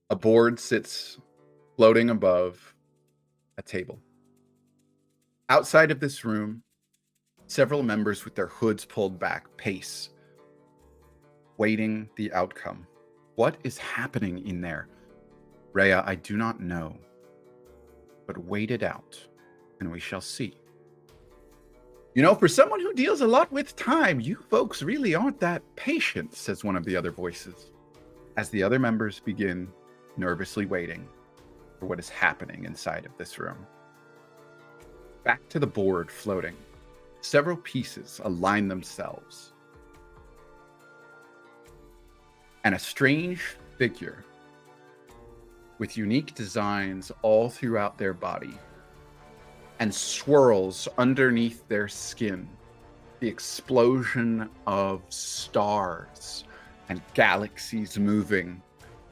A board sits floating above a table. Outside of this room, several members with their hoods pulled back pace, waiting the outcome. What is happening in there? Rhea, I do not know, but wait it out, and we shall see. You know, for someone who deals a lot with time, you folks really aren't that patient, says one of the other voices, as the other members begin nervously waiting for what is happening inside of this room. Back to the board floating, several pieces align themselves, and a strange figure with unique designs all throughout their body and swirls underneath their skin, the explosion of stars and galaxies moving,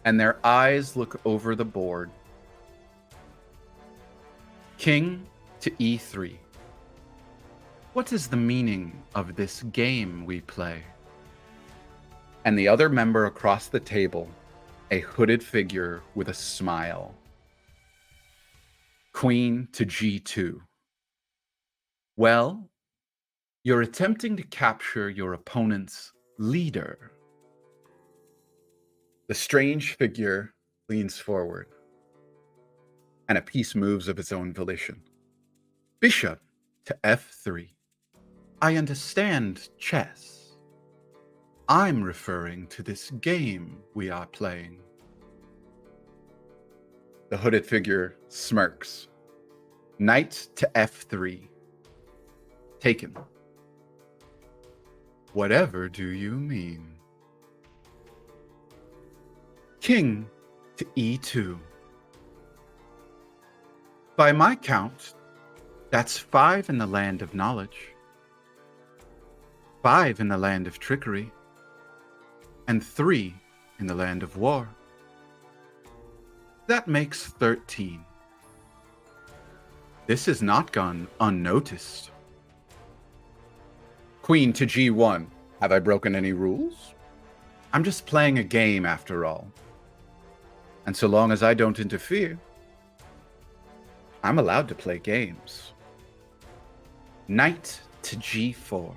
and their eyes look over the board. King to E3. What is the meaning of this game we play? And the other member across the table, a hooded figure with a smile. Queen to G2. Well, you're attempting to capture your opponent's leader. The strange figure leans forward, and a piece moves of its own volition. Bishop to F3. I understand chess. I'm referring to this game we are playing. The hooded figure smirks. Knight to F3. Taken. Whatever do you mean? King to E2. By my count, that's 5 in the land of knowledge, 5 in the land of trickery, and 3 in the land of war. That makes 13. This has not gone unnoticed. Queen to G1. Have I broken any rules? I'm just playing a game after all. And so long as I don't interfere, I'm allowed to play games. Knight to G4.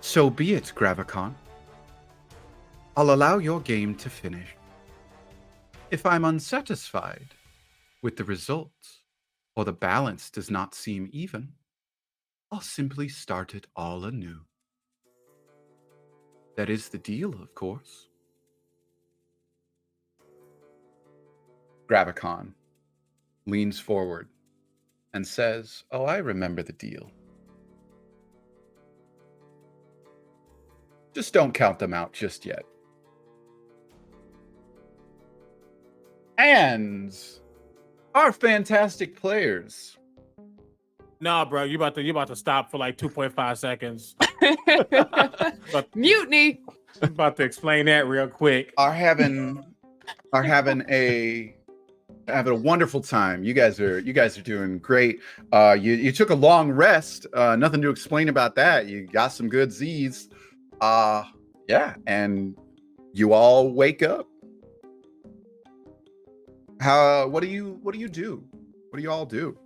So be it, Gravvicon. I'll allow your game to finish. If I'm unsatisfied with the results, or the balance does not seem even, I'll simply start it all anew. That is the deal, of course. Gravvicon leans forward and says, "Oh, I remember the deal. Just don't count them out just yet." And our fantastic players. Nah, bro, you about to stop for like 2.5 seconds. Mutiny. About to explain that real quick. Are having a wonderful time. You guys are doing great. You took a long rest. Nothing to explain about that. You got some good Z's. Yeah, and you all wake up. What do you do? What do you all do?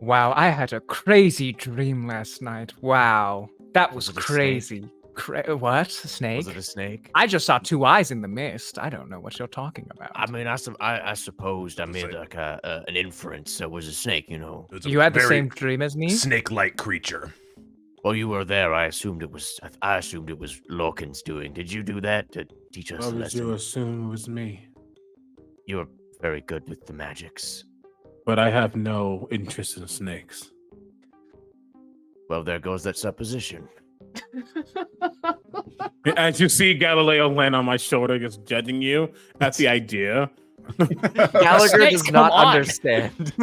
Wow, I had a crazy dream last night. Wow, that was it a crazy. What? A snake? Was it a snake? I just saw 2 eyes in the mist. I don't know what you're talking about. I mean, I supposed I made like an inference. So it was a snake, you know. It was a You had the very same dream as me? snake-like creature. Well, you were there. I assumed it was Lorcan's doing. Did you do that to teach us Why a would lesson? you assume it was me? You're very good with the magics. But I have no interest in snakes. Well, there goes that supposition. As you see Galileo land on my shoulder, just judging you at the idea. Gallagher Snakes, does not come on. understand.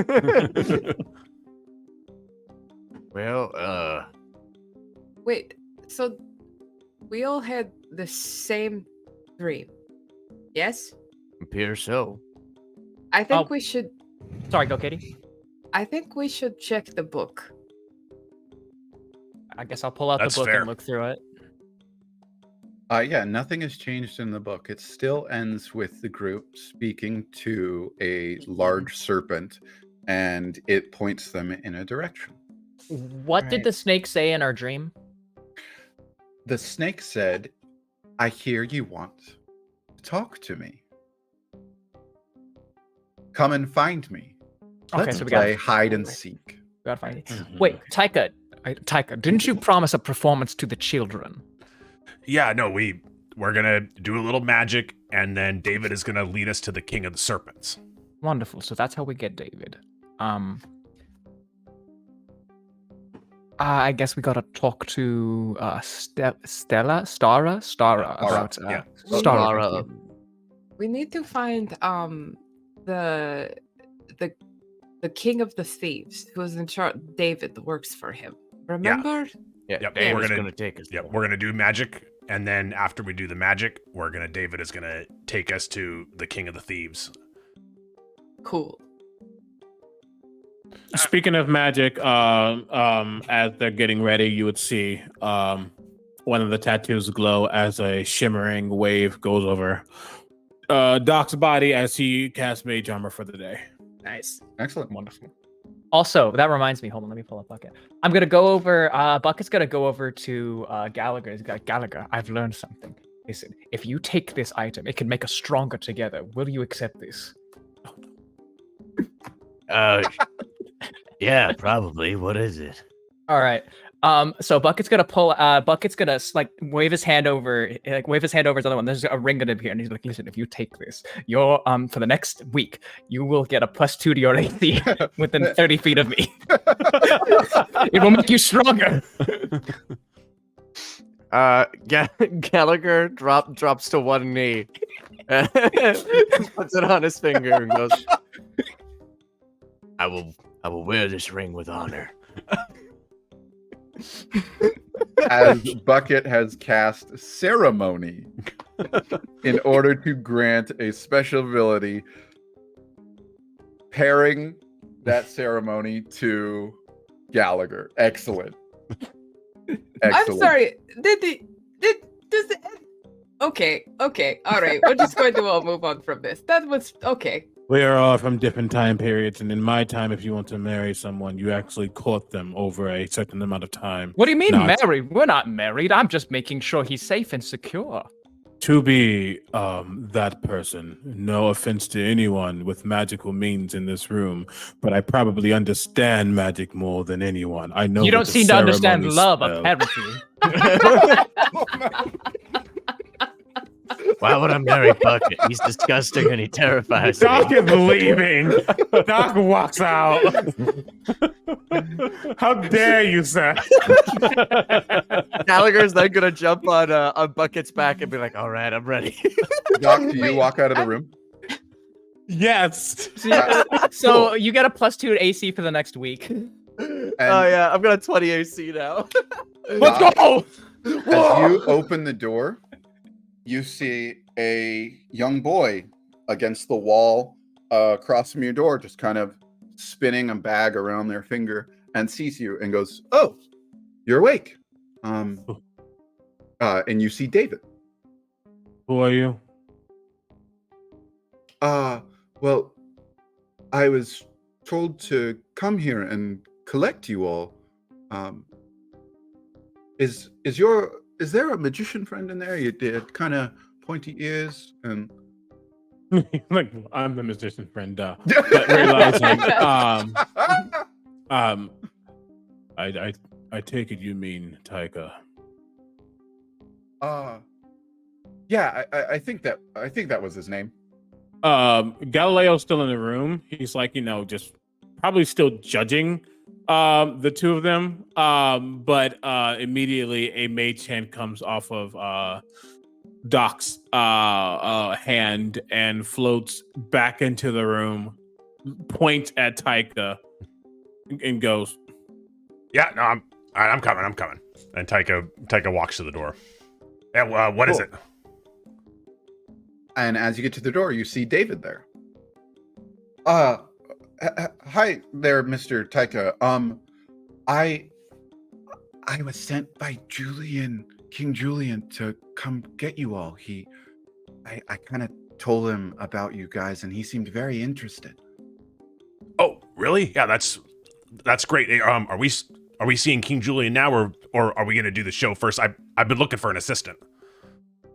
Well, Wait, so we all had the same dream, yes? appears so. I think Oh. we should. Sorry, go, Katie. I think we should check the book. I guess I'll pull out That's the book fair. and look through it. Yeah, nothing has changed in the book. It still ends with the group speaking to a large serpent, and it points them in a direction. What did the snake say in our dream? The snake said, "I hear you want to talk to me. Come and find me. Okay, Let's so we play got hide and seek." gotta find it. Wait, Taika, Taika, didn't you promise a performance to the children? Yeah, no, we're gonna do a little magic, and then David is gonna lead us to the King of the Serpents. Wonderful. So that's how we get David. I guess we gotta talk to Stara about yeah. Stara. We need to find the king of the thieves who's in charge. David works for him. Remember? yeah, Yep, David's we're gonna- gonna take us. Yep, there. we're gonna do magic, and then after we do the magic, David is gonna take us to the King of the Thieves. Cool. Speaking of magic, as they're getting ready, you would see one of the tattoos glow as a shimmering wave goes over Doc's body as he casts Mage Armor for the day. Nice. Excellent. Wonderful. Also, that reminds me. Hold on, let me pull up Bucket. I'm gonna go over. Bucket's gonna go over to Gallagher. He's got Gallagher. I've learned something. Listen, if you take this item, it can make us stronger together. Will you accept this? Yeah, probably. What is it? All right. So Bucket's gonna pull. Bucket's gonna like wave his hand over, wave his hand over his other one. There's a ring gonna appear, and he's like, "Listen, if you take this, you're for the next week, you will get a +2 to your AC within 30 feet of me. It will make you stronger." Gallagher drops to one knee, and puts it on his finger, and goes, I will wear this ring with honor. As Bucket has cast Ceremony in order to grant a special ability, pairing that ceremony to Gallagher. Excellent. I'm sorry. Okay, all right. We're just going to all move on from this. That was okay. We are all from different time periods, and in my time, if you want to marry someone, you actually court them over a certain amount of time. What do you mean Not- married? We're not married. I'm just making sure he's safe and secure. To be that person, no offense to anyone with magical means in this room, but I probably understand magic more than anyone. I know You what don't the seem to understand ceremony love, spell- apparently. Why would I marry Bucket? He's disgusting and he terrifies Doc me. is leaving. Doc walks out. How dare you, sir? Gallagher's then gonna jump on Bucket's back and be like, "All right, I'm ready." Doc, do you walk out of the room? Yes. So you get a +2 to AC for the next week. And Oh yeah, I've got a 20 AC now. Let's Doc, go. as you open the door, you see a young boy against the wall across from your door, just kind of spinning a bag around their finger, and sees you and goes, "Oh, you're awake." And you see David. Who are you? Well, I was told to come here and collect you all. Is there a magician friend in there? You did kind of pointy ears and Like, I'm the musician friend. But realizing, I take it you mean Taika. Yeah, I think that was his name. Galileo's still in the room. He's like, just probably still judging the two of them. But immediately a mage hand comes off of Doc's hand and floats back into the room, points at Taika, and goes, Yeah, no, I'm coming. And Taika walks to the door. Yeah, what is Cool. it? And as you get to the door, you see David there. Hi there, Mr. Taika. I was sent by Julian King Julian to come get you all. I kind of told him about you guys, and he seemed very interested. Oh, really? Yeah, that's great. Hey, are we seeing King Julian now, or are we gonna do the show first? I've been looking for an assistant.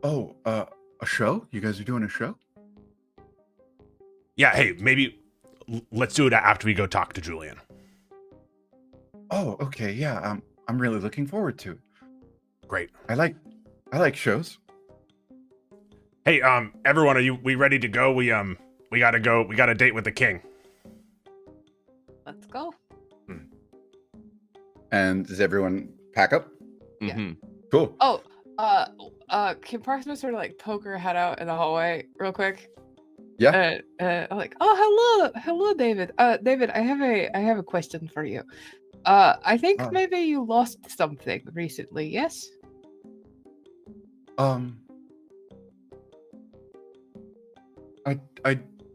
Oh, a show? You guys are doing a show? Yeah. Hey, maybe let's do it after we go talk to Julian. Oh, okay. Yeah. I'm really looking forward to it. Great. I like shows. Hey, everyone, we ready to go? We gotta go. We got a date with the king. Let's go. And does everyone pack up? Yeah. Mhm. Cool. Oh, can Parsons sort of like poke her head out in the hallway real quick? Yeah. I'm like, oh, hello, David. David, I have a question for you. I think maybe you lost something recently. Yes. I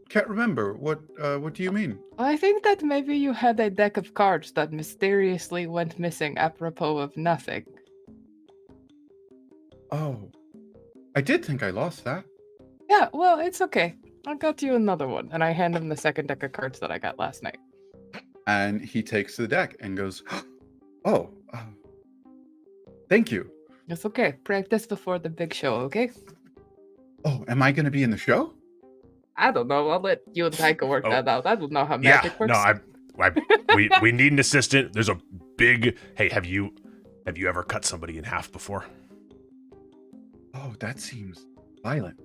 can't remember. What do you mean? I think that maybe you had a deck of cards that mysteriously went missing apropos of nothing. Oh, I did think I lost that. Yeah, well, it's okay. I got you another one, and I hand him the second deck of cards that I got last night. And he takes the deck and goes, "Oh, thank you. It's okay. Practice before the big show, okay? Oh, am I going to be in the show?" I don't know. I'll let you and Taika work Oh. that out. I don't know how Yeah. magic works. No, we need an assistant. There's a big. Hey, have you ever cut somebody in half before? Oh, that seems violent.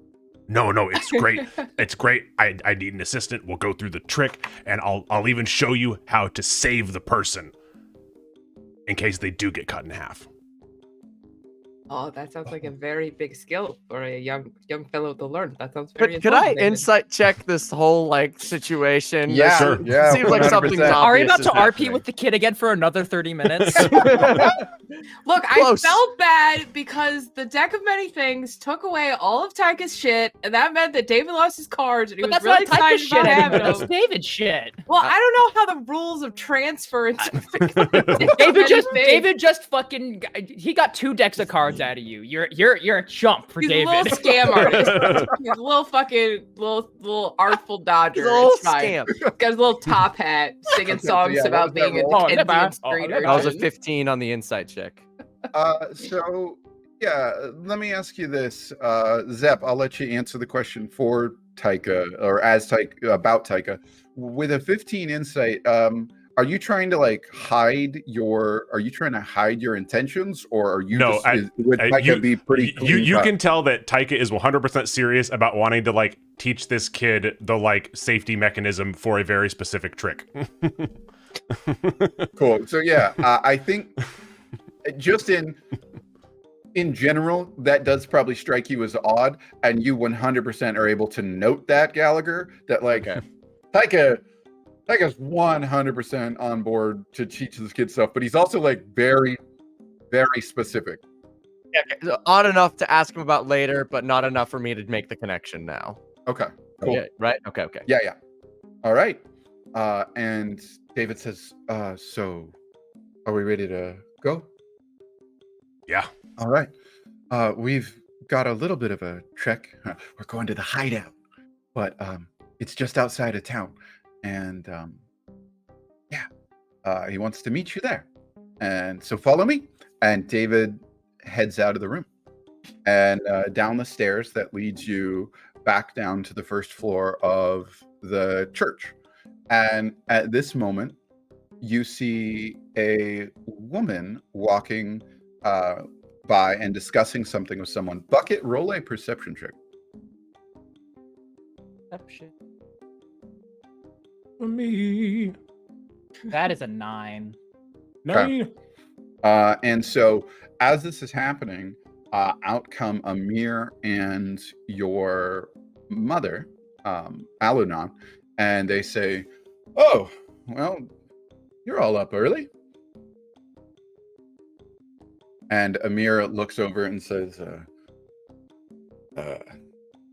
No, it's great. It's great. I need an assistant. We'll go through the trick, and I'll even show you how to save the person in case they do get cut in half. Oh, that sounds like a very big skill for a young fellow to learn. That sounds very Could I important, David. insight check this whole like situation? Yeah, This sure. yeah. seems like something's 100%. Are we obvious about is to RP happening. with the kid again for another 30 minutes? Look, Close. I felt bad because the deck of many things took away all of Taika's shit, and that meant that David lost his cards, and he But was that's really not Taika's excited shit about anymore. having That's them. David's shit. Well, I don't know how the rules of transfer and David just fucking he got 2 decks of cards out of you. You're a chump for He's David. a little scam artist. He's a little fucking little artful dodger. He's a little It's fine. scam. Got his little top hat, singing Okay, so songs yeah, what about was that being a roll? Oh, Dickensian never. street Oh, never. That was a urchin. 15 on the insight check. So yeah, let me ask you this, Zep. I'll let you answer the question for Taika or as Taika about Taika. With a 15 insight, are you trying to like hide your? Are you trying to hide your intentions, or are you? No, would Taika be pretty? You can tell that Taika is 100% serious about wanting to like teach this kid the like safety mechanism for a very specific trick. Cool. So yeah, I think just in general, that does probably strike you as odd, and you 100% are able to note that, Gallagher, that like Taika's 100% on board to teach this kid stuff, but he's also like very, very specific. Yeah, odd enough to ask him about later, but not enough for me to make the connection now. Okay. Cool. Yeah, right? Okay. Yeah. All right. And David says, so are we ready to go? Yeah. All right. We've got a little bit of a trek. We're going to the hideout, but it's just outside of town. And he wants to meet you there. And so follow me. And David heads out of the room and down the stairs that leads you back down to the first floor of the church. And at this moment, you see a woman walking by and discussing something with someone. Bucket, roll a perception check. For me. That is a 9. 9. And so as this is happening, out come Amir and your mother, Alunon, and they say, "Oh, well, you're all up early." And Amir looks over and says,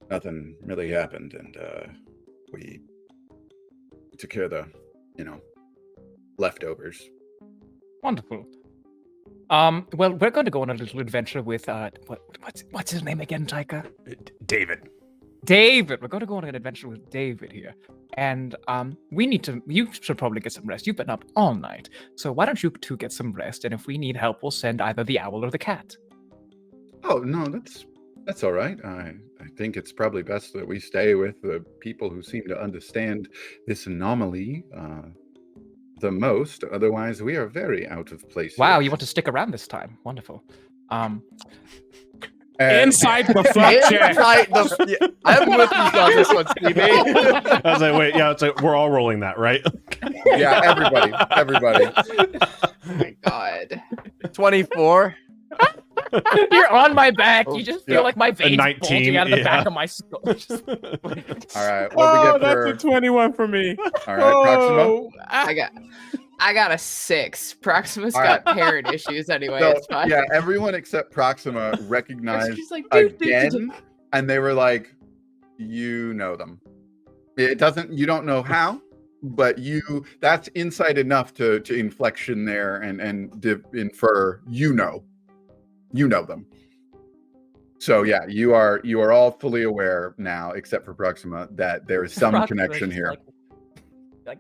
nothing really happened, and we took care of the, leftovers. Wonderful. Well, we're going to go on a little adventure with what's his name again, Taika? David. David. We're going to go on an adventure with David here, and you should probably get some rest. You've been up all night, so why don't you two get some rest? And if we need help, we'll send either the owl or the cat. Oh no, that's all right. I think it's probably best that we stay with the people who seem to understand this anomaly the most. Otherwise, we are very out of place. Wow, here. you want to stick around this time? Wonderful. Inside the fuck check. I'm with you on this one, Stevie. I was like, wait, yeah, it's like we're all rolling that, right? Yeah, everybody. Oh my god. 24. You're on my back. You just feel Yeah. like my veins 19, bulging out of the yeah. back of my skull. Just- All right, what do Oh, we get that's for? a 21 for me. All right, Proxima. Oh, I got a 6. Proxima's All got parent issues anyway. So, It's fine. yeah, everyone except Proxima recognized She's like, again, and they were like, "You know them." It doesn't. You don't know how, but that's insight enough to inflection there and infer. You know them. So yeah, you are all fully aware now, except for Proxima, that there is some Proxima's connection just here. like-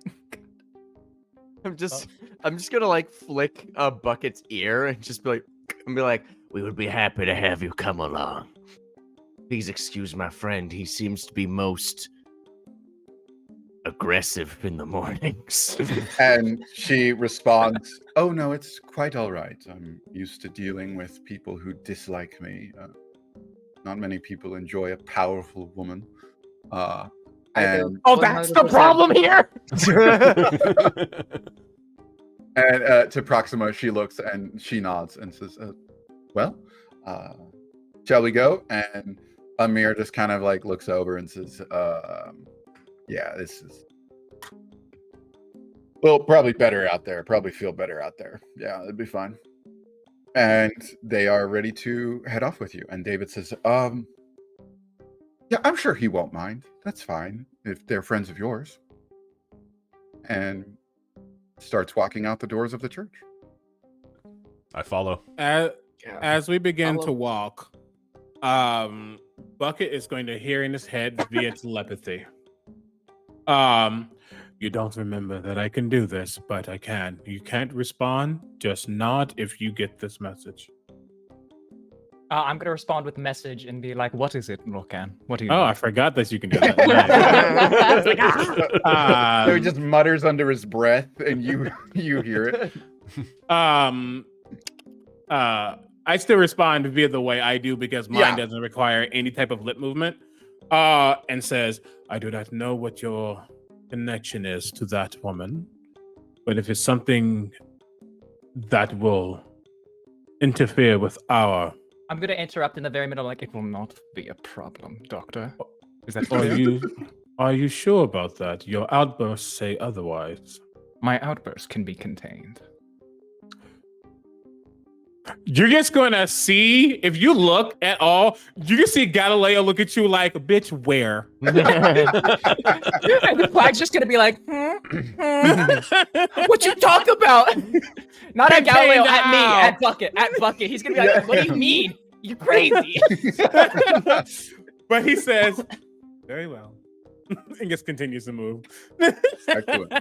I'm just gonna like flick a Bucket's ear and just be like, We would be happy to have you come along. Please excuse my friend. He seems to be most aggressive in the mornings. And she responds, "Oh no, it's quite all right. I'm used to dealing with people who dislike me. Not many people enjoy a powerful woman." And Oh, that's the problem here. and to Proxima, she looks and she nods and says, "Well, shall we go?" And Amir just kind of like looks over and says, "Yeah, this is well, probably better out there. Probably feel better out there. Yeah, it'd be fine." And they are ready to head off with you. And David says, "Yeah, I'm sure he won't mind. That's fine if they're friends of yours." And starts walking out the doors of the church. I follow. As we begin Follow. to walk, Bucket is going to hear in his head via telepathy. You don't remember that I can do this, but I can. You can't respond, just nod if you get this message. I'm gonna respond with a message and be like, "What is it, Rokan? What do you?" Oh, I want?" forgot that you can do that. Nice. So he just mutters under his breath, and you hear it. I still respond via the way I do because mine doesn't require any type of lip movement. And says, "I do not know what your connection is to that woman, but if it's something that will interfere with our..." I'm gonna interrupt in the very middle, like, "It will not be a problem, Doctor." Is that Are clear? are you sure about that? Your outbursts say otherwise. My outburst can be contained. You're just gonna see, if you look at all, you can see Galileo look at you like, "Bitch, where?" And the flag's just gonna be like, "What you talk about?" Not at Galileo, at me, now. at Bucket. He's gonna be like, "What do you mean? You're crazy." But he says, "Very well," and just continues to move. Excellent.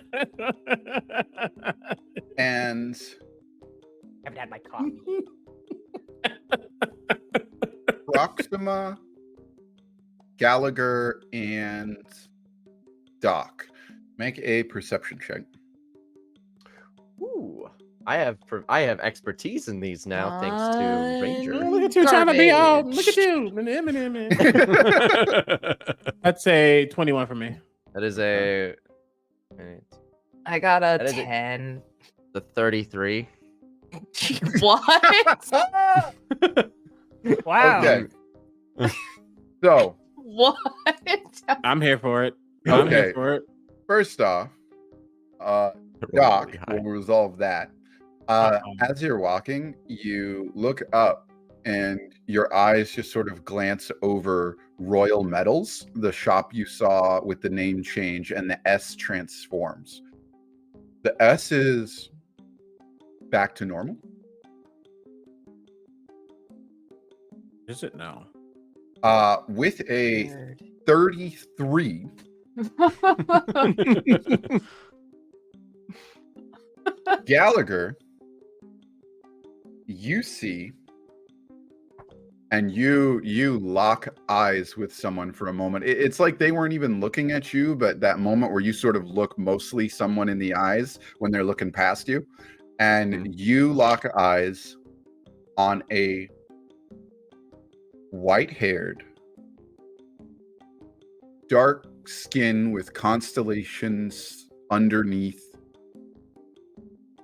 And I haven't had my coffee. Proxima, Gallagher, and Doc, make a perception check. ooh, I have expertise in these now, thanks to Ranger. Look at you trying to be all. Garbage. Look at you. That's a 21 for me. That is a I got a That is 10. the 33. What? Wow. Okay. So, What? I'm here for it. I'm Okay. here for it. first off, Doc Really high. will resolve that. As you're walking, you look up and your eyes just sort of glance over Royal Metals, the shop you saw with the name change, and the S transforms. The S is back to normal. Is it now? With a Weird. 33, Gallagher, you see, and you lock eyes with someone for a moment. It's like they weren't even looking at you, but that moment where you sort of look mostly someone in the eyes when they're looking past you, and you lock eyes on a white-haired, dark skin with constellations underneath,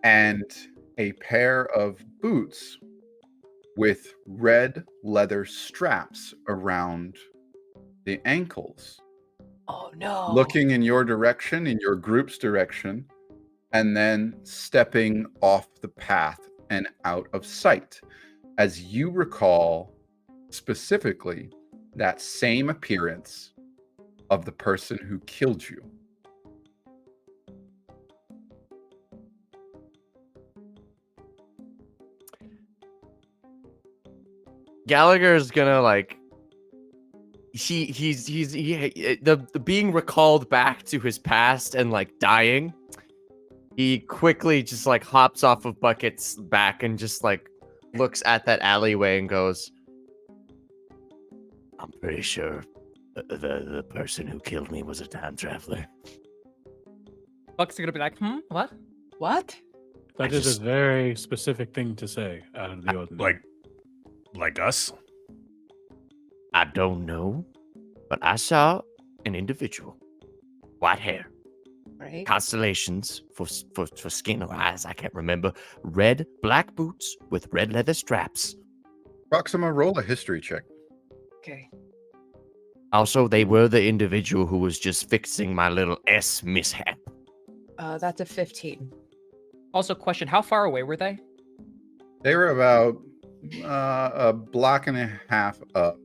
and a pair of boots with red leather straps around the ankles. Oh no. Looking in your direction, in your group's direction, and then stepping off the path and out of sight. As you recall specifically that same appearance of the person who killed you. Gallagher's gonna like the being recalled back to his past and like dying. He quickly just like hops off of Bucket's back and just like looks at that alleyway and goes, I'm pretty sure the person who killed me was a time traveler. Buck's gonna be like, what? What? That I is just- a very specific thing to say out of the ordinary. Like us? I don't know, but I saw an individual, white hair, Right? constellations for skin or eyes, I can't remember. Black boots with red leather straps. Proxima, roll a history check. Okay. Also, they were the individual who was just fixing my little S mishap. That's a 15. Also, question: how far away were they? They were about a block and a half up,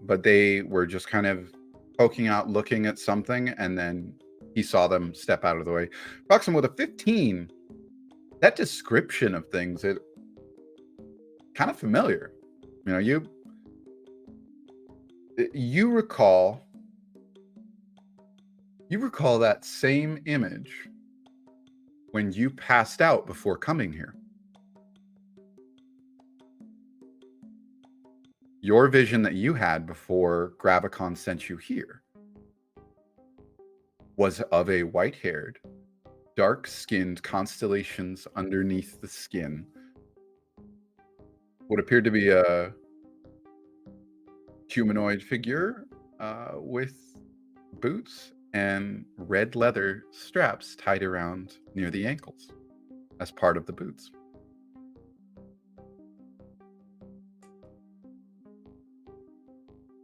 but they were just kind of poking out, looking at something, and then he saw them step out of the way. Proxima, with a 15, that description of things, it kind of familiar. You know, you recall that same image when you passed out before coming here. Your vision that you had before Gravvicon sent you here was of a white-haired, dark-skinned constellations underneath the skin. What appeared to be a humanoid figure with boots and red leather straps tied around near the ankles as part of the boots.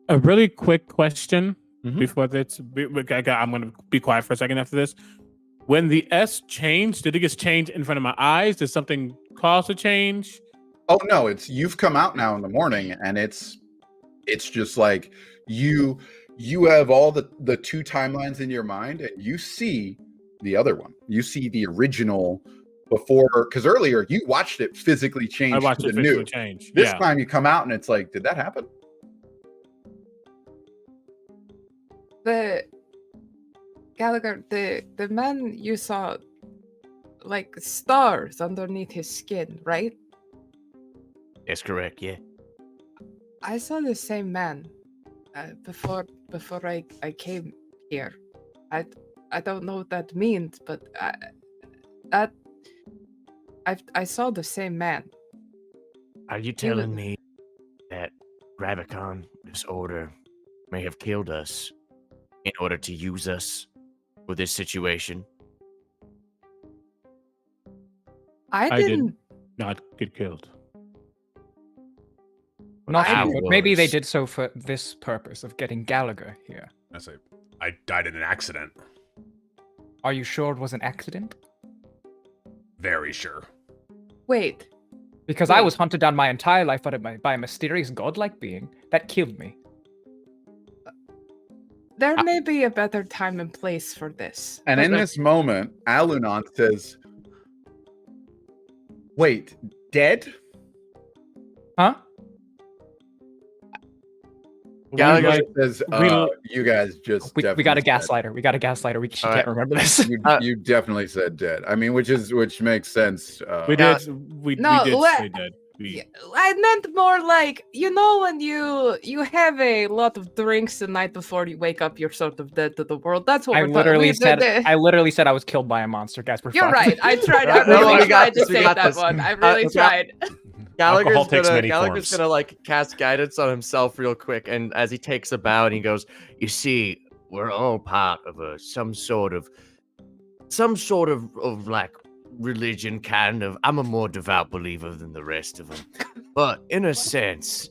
A really quick question Mhm. before this. I'm going to be quiet for a second after this. When the S changed, did it just change in front of my eyes? Did something cause a change? Oh no, you've come out now in the morning, and it's just like you have all the two timelines in your mind, and you see the other one. You see the original before, because earlier you watched it physically change I watched to it the physically new. change. This Yeah. time you come out and it's like, did that happen? The Gallagher, the man you saw, like stars underneath his skin, right? That's correct, yeah. I saw the same man before I came here. I don't know what that means, but I saw the same man. Are you telling me that Gravvicon, this order, may have killed us in order to use us for this situation? I I did didn't. not get killed. Not I sure, but maybe they was- did so for this purpose of getting Gallagher here. I died in an accident. Are you sure it was an accident? Very sure. Wait. Because I Wait. was hunted down my entire life by a mysterious godlike being that killed me. There may be a better time and place for this. And but in this moment, Alunon says, "Wait, dead? Huh? Gallagher like, says, you guys just We got a definitely said- gaslighter. We got a gaslighter. She All can't right. remember this. You definitely said dead. I mean, which makes sense. we Yeah. did. We No, did let- say that. Yeah, I meant more like, you know, when you have a lot of drinks the night before you wake up, you're sort of dead to the world. That's what I we're literally talking. said I literally said I was killed by a monster, guys. We're You're fucked. right. I tried. I No, really we got tried to this, we say got that this. one. I really Yeah. tried. Alcohol takes many Gallagher's forms. gonna like cast guidance on himself real quick, and as he takes a bow, and he goes, You see, we're all part of some sort of like religion, kind of. I'm a more devout believer than the rest of them. But in a sense,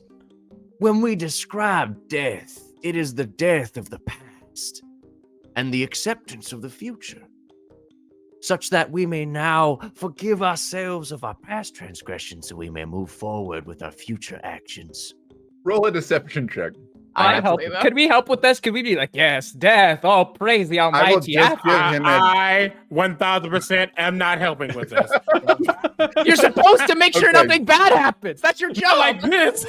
when we describe death, it is the death of the past and the acceptance of the future, such that we may now forgive ourselves of our past transgressions so we may move forward with our future actions. Roll a deception check. I help. Absolutely. Could we help with this? Could we be like, yes, death, oh praise the I will Almighty. just give him a. I 1000% am not helping with this. You're supposed to make sure Okay. nothing bad happens. That's your Not job. like this.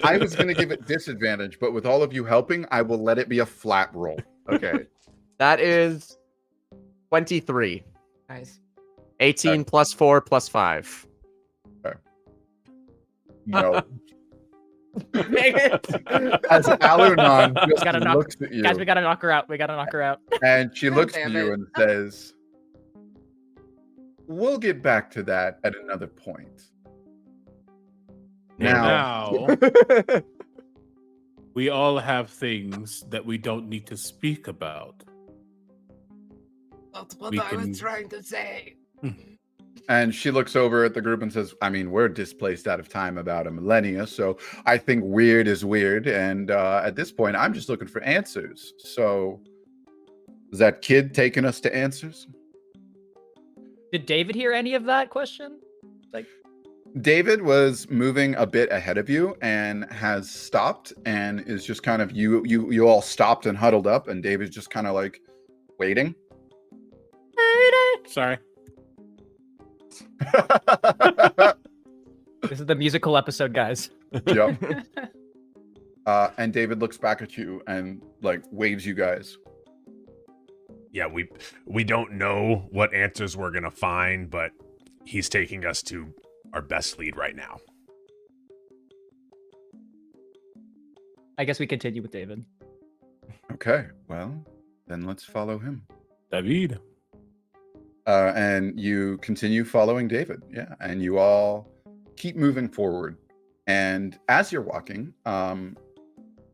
I was going to give it disadvantage, but with all of you helping, I will let it be a flat roll. "Okay, that is 23, Nice. 18 plus 4 plus 5." No. Dang it. As Alunon just Gotta knock- looks at you, Guys, we gotta knock her out. We gotta knock her out. and she God looks damn at you it. and says, "We'll get back to that at another point." Now, Now, we all have things that we don't need to speak about. That's what We I can- was trying to say. and she looks over at the group and says, "I mean, we're displaced out of time about a millennia, so I think weird is weird. And at this point, I'm just looking for answers. So, is that kid taking us to answers?" Did David hear any of that question? David was moving a bit ahead of you and has stopped and is just kind of you all stopped and huddled up, and David's just kind of like waiting. Sorry. This is the musical episode, guys. Yep. And David looks back at you and like waves you guys. Yeah, we don't know what answers we're gonna find, but he's taking us to our best lead right now. I guess we continue with David. Okay, well, then let's follow him. David. And you continue following David. Yeah, and you all keep moving forward. And as you're walking,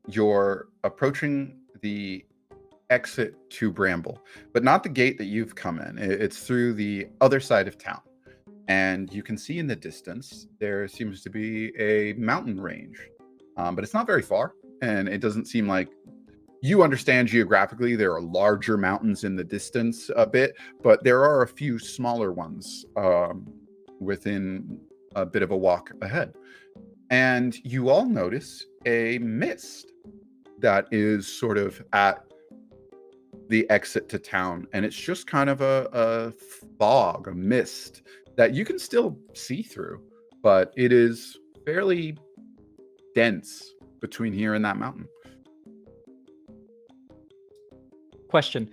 you're approaching the exit to Bramble, but not the gate that you've come in. It's through the other side of town. And you can see in the distance, there seems to be a mountain range, but it's not very far. And it doesn't seem like you understand geographically, there are larger mountains in the distance a bit, but there are a few smaller ones within a bit of a walk ahead. And you all notice a mist that is sort of at the exit to town. And it's just kind of a fog, a mist that you can still see through, but it is fairly dense between here and that mountain. Question: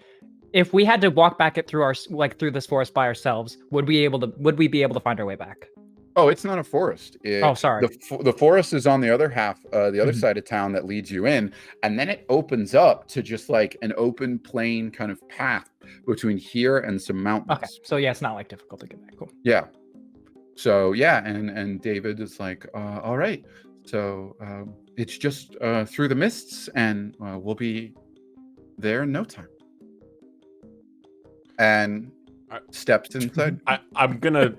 if we had to walk back it through through this forest by ourselves, would we be able to find our way back? Oh, it's not a forest. Oh, sorry. The forest is on the other half, the other Mhm. side of town that leads you in, and then it opens up to just like an open plain kind of path between here and some mountains. Okay, so yeah, it's not like difficult to get back. Cool. Yeah. So yeah, and David is like, all right. So it's just through the mists, and we'll be there in no time. And steps inside. I'm gonna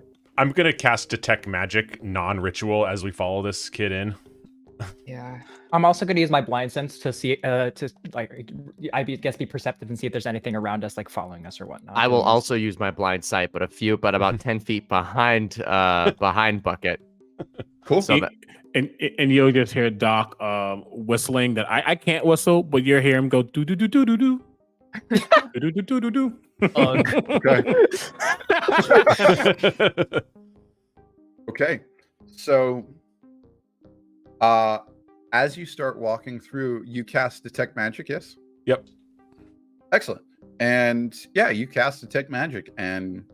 cast detect magic non-ritual as we follow this kid in. Yeah. I'm also going to use my blind sense to see be perceptive and see if there's anything around us like following us or whatnot. I will also use my blind sight, but about 10 feet behind Bucket. Cool. So that, And you'll just hear Doc whistling that I can't whistle, but you'll hear him go do do do do do do. Do do do do do. Okay. Okay. So as you start walking through, you cast Detect Magic, yes? Yep. Excellent. And yeah, you cast Detect Magic, and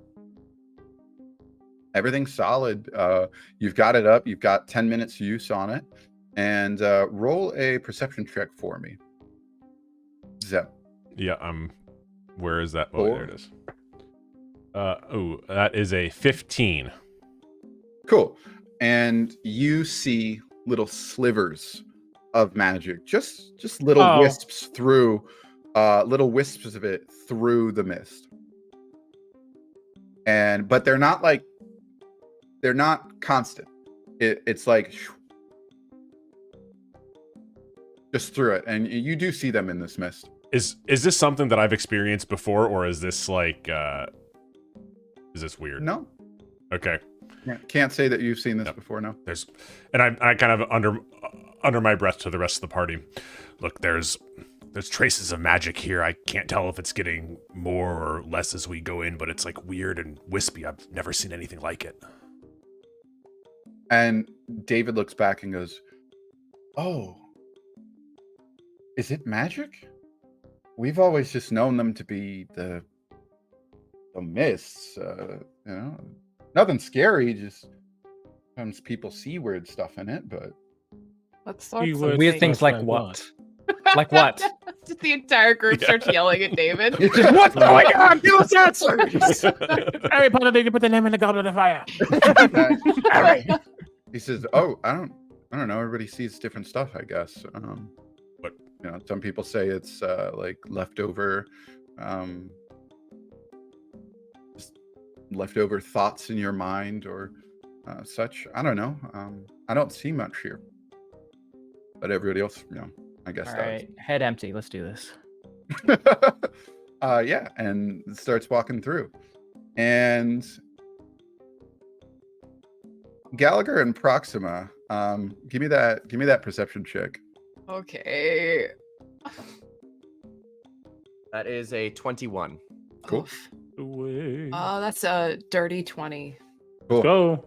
everything's solid. You've got it up. You've got 10 minutes use on it. And roll a perception check for me. Zep. Yeah, where is that? Oh, there 4. it is. That is a 15. Cool. And you see little slivers of magic, just little wisps through, little wisps of it through the mist. But they're not constant. It's like just through it, and you do see them in this mist. Is this something that I've experienced before, or is this like is this weird? No. Okay. Can't say that you've seen this before. No. I kind of under my breath to the rest of the party. Look, there's traces of magic here. I can't tell if it's getting more or less as we go in, but it's like weird and wispy. I've never seen anything like it. And David looks back and goes, "Oh, is it magic? We've always just known them to be the mists. Nothing scary. Just sometimes people see weird stuff in it, but What sorts of Weird Weird things like like what? Like what? Just the entire group starts yelling at David. What's going on? Give us answers. Harry Potter did put the name in the goblet of fire. he says, "Oh, I don't know. Everybody sees different stuff, I guess. But some people say it's like leftover, just leftover thoughts in your mind or such. I don't know. I don't see much here, but everybody else, I guess." All does. right, head empty. Let's do this. Yeah, and starts walking through, and Gallagher and Proxima, give me that perception check. Okay. That is a 21. Cool. Oof. Away. That's a dirty 20. Cool. Go.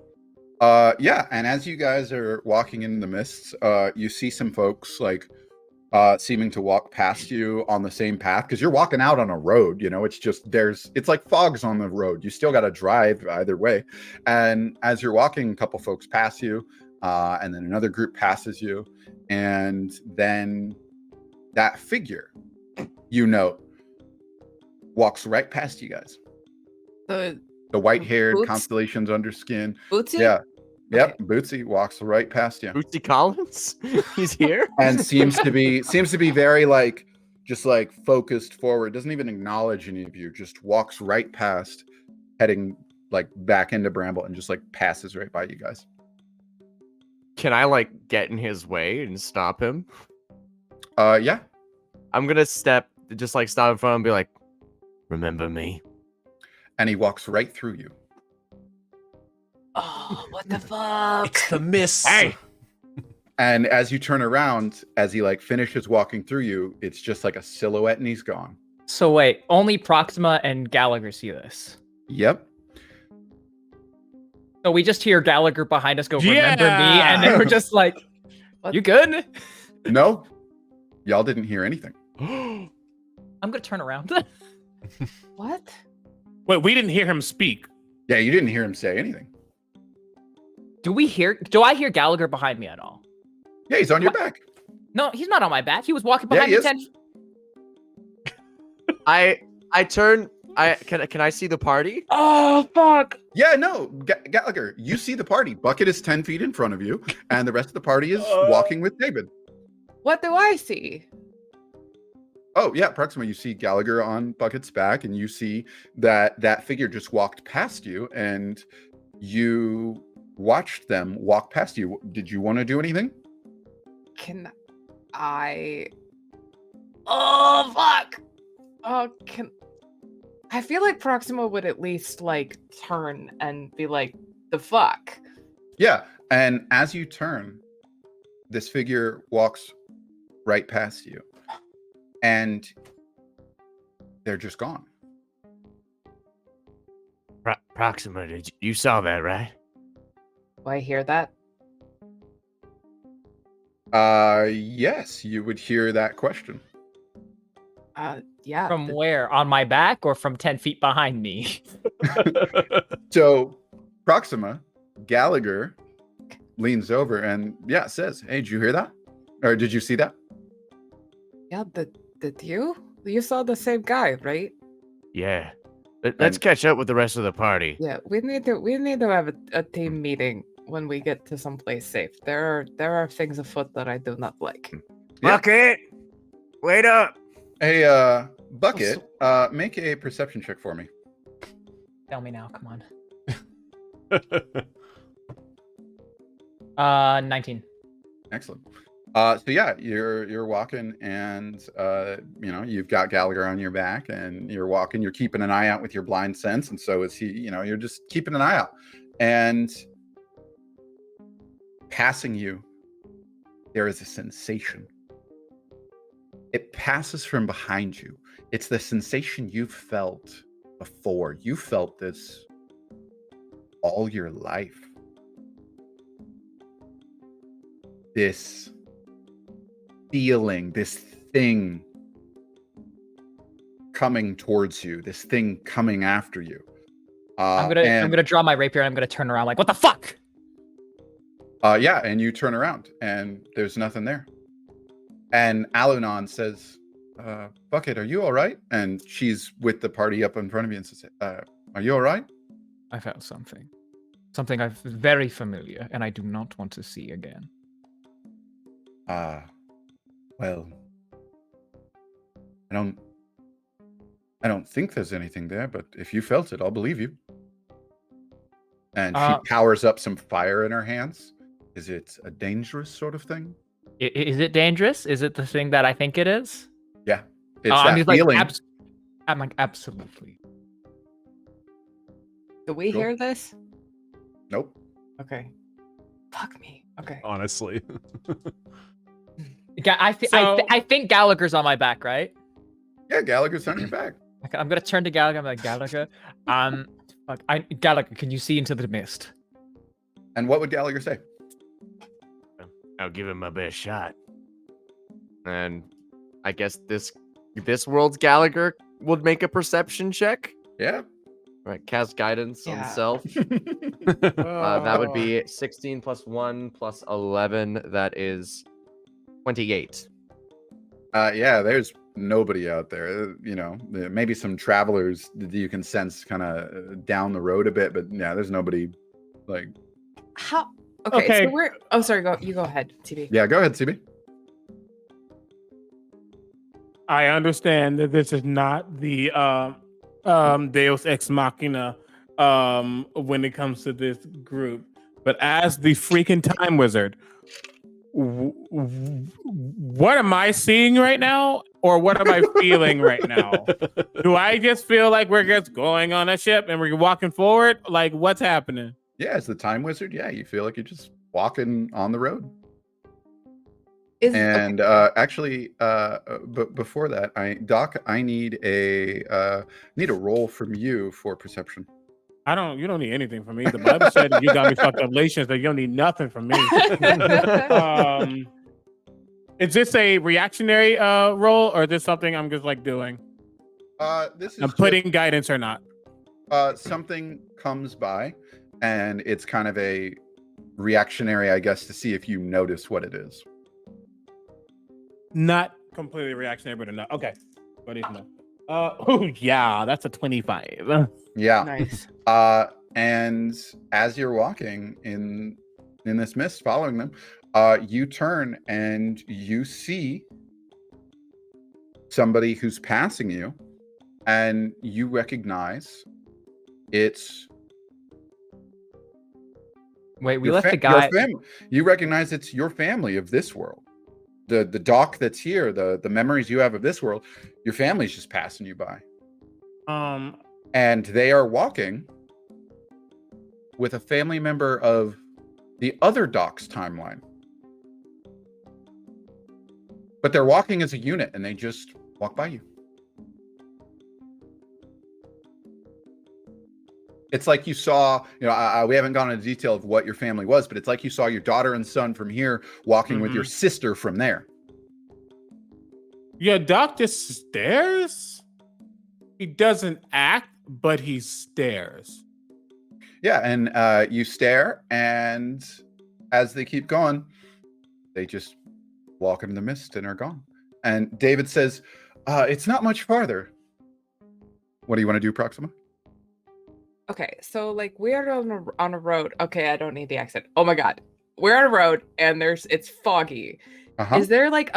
Yeah, and as you guys are walking in the mists, you see some folks like seeming to walk past you on the same path because you're walking out on a road. It's just it's like fogs on the road. You still got to drive either way. And as you're walking, a couple folks pass you, and then another group passes you, and then that figure, walks right past you guys. The The white-haired Boots? constellations under skin. Bootsy? Yeah. Yep. Okay. Bootsy walks right past you. Bootsy Collins? He's here? And seems to be very just focused forward. Doesn't even acknowledge any of you. Just walks right past, heading back into Bramble, and just passes right by you guys. Can I get in his way and stop him? Yeah. I'm gonna stop in front of him and be like, "Remember me?" And he walks right through you. Oh, what the fuck? It's the mist. Hey. And as you turn around, as he finishes walking through you, it's just like a silhouette, and he's gone. So wait, only Proxima and Gallagher see this. Yep. So we just hear Gallagher behind us go, "Remember Yeah. me," and then we're just like, What? "You good?" No, y'all didn't hear anything. I'm gonna turn around. What? Wait, we didn't hear him speak. Yeah, you didn't hear him say anything. Do I hear Gallagher behind me at all? Yeah, he's on your back. No, he's not on my back. He was walking Yeah, behind he me is. I turn. Can I see the party? Oh fuck! Yeah, no, Gallagher, you see the party. Bucket is 10 feet in front of you, and the rest of the party is walking with David. What do I see? Oh, yeah, Proxima, you see Gallagher on Bucket's back, and you see that figure just walked past you, and you watched them walk past you. Did you want to do anything? Can I? Oh fuck! Oh, I feel like Proxima would at least turn and be like, "The fuck." Yeah, and as you turn, this figure walks right past you, and they're just gone. Proxima, you saw that, right? Do I hear that? Yes, you would hear that question. Yeah. From where? On my back or from 10 feet behind me? So, Proxima, Gallagher leans over and says, "Hey, did you hear that? Or did you see that?" Yeah, did you? You saw the same guy, right? Yeah. Let's catch up with the rest of the party. Yeah, we need to have a team meeting when we get to someplace safe. There are things afoot that I do not like. Yeah. Bucket! Wait up! Hey, Bucket, make a perception check for me. Tell me now, come on. 19. Excellent. So yeah, you're walking, and you've got Gallagher on your back, and you're walking. You're keeping an eye out with your blind sense, and so is he. You're just keeping an eye out, and passing you, there is a sensation. It passes from behind you. It's the sensation you've felt before. You felt this all your life. This feeling, this thing coming towards you, this thing coming after you. I'm gonna draw my rapier and I'm gonna turn around like, what the fuck? And you turn around and there's nothing there. And Alunon says, Bucket, are you all right? And she's with the party up in front of you and says, are you all right? I felt something. Something I've very familiar and I do not want to see again. Well, I don't think there's anything there, but if you felt it, I'll believe you. And she powers up some fire in her hands. Is it a dangerous sort of thing? Is it dangerous? Is it the thing that I think it is? Yeah. It's that feeling. I'm like, absolutely. Do we Cool. hear this? Nope. Okay. Fuck me. Okay. Honestly. I think Gallagher's on my back, right? Yeah, Gallagher's on your back. Okay, I'm gonna turn to Gallagher. I'm like, Gallagher, Gallagher, can you see into the mist? And what would Gallagher say? I'll give him my best shot. And I guess this world's Gallagher would make a perception check. Yeah. Right, cast guidance on Yeah. self. That would be 16 plus 1 plus 11. That is 28. There's nobody out there. Maybe some travelers that you can sense kind of down the road a bit, but yeah, there's nobody like. How? Okay. Okay. So we're. Oh, sorry. You go ahead, TB. Yeah, go ahead, CB. I understand that this is not the Deus Ex Machina when it comes to this group, but as the freaking time wizard, what am I seeing right now, or what am I feeling right now? Do I just feel like we're just going on a ship and we're walking forward? Like, what's happening? Yeah, as the time wizard, yeah, you feel like you're just walking on the road. And actually, but before that, I need a roll from you for perception. You don't need anything from me. The Bible said you got me fucked up relations, that you don't need nothing from me. Is this a reactionary role, or is this something I'm just like doing? This is I'm putting guidance or not. Something comes by, and it's kind of a reactionary, I guess, to see if you notice what it is. Not completely reactionary, but enough. Okay. What do you know? Yeah, that's a 25. Yeah. Nice. And as you're walking in this mist, following them, you turn and you see somebody who's passing you, and you recognize it's. Wait, we left the guy. You recognize it's your family of this world. The doc that's here, the memories you have of this world, your family's just passing you by. And they are walking with a family member of the other doc's timeline. But they're walking as a unit, and they just walk by you. It's like you saw, we haven't gone into detail of what your family was, but it's like you saw your daughter and son from here walking with your sister from there. Your doctor stares? He doesn't act, but he stares. Yeah, and you stare, and as they keep going, they just walk into the mist and are gone. And David says, it's not much farther. What do you want to do, Proxima? Okay, so like we're on a road. Okay, I don't need the accent. Oh my god. We're on a road and it's foggy. Is there like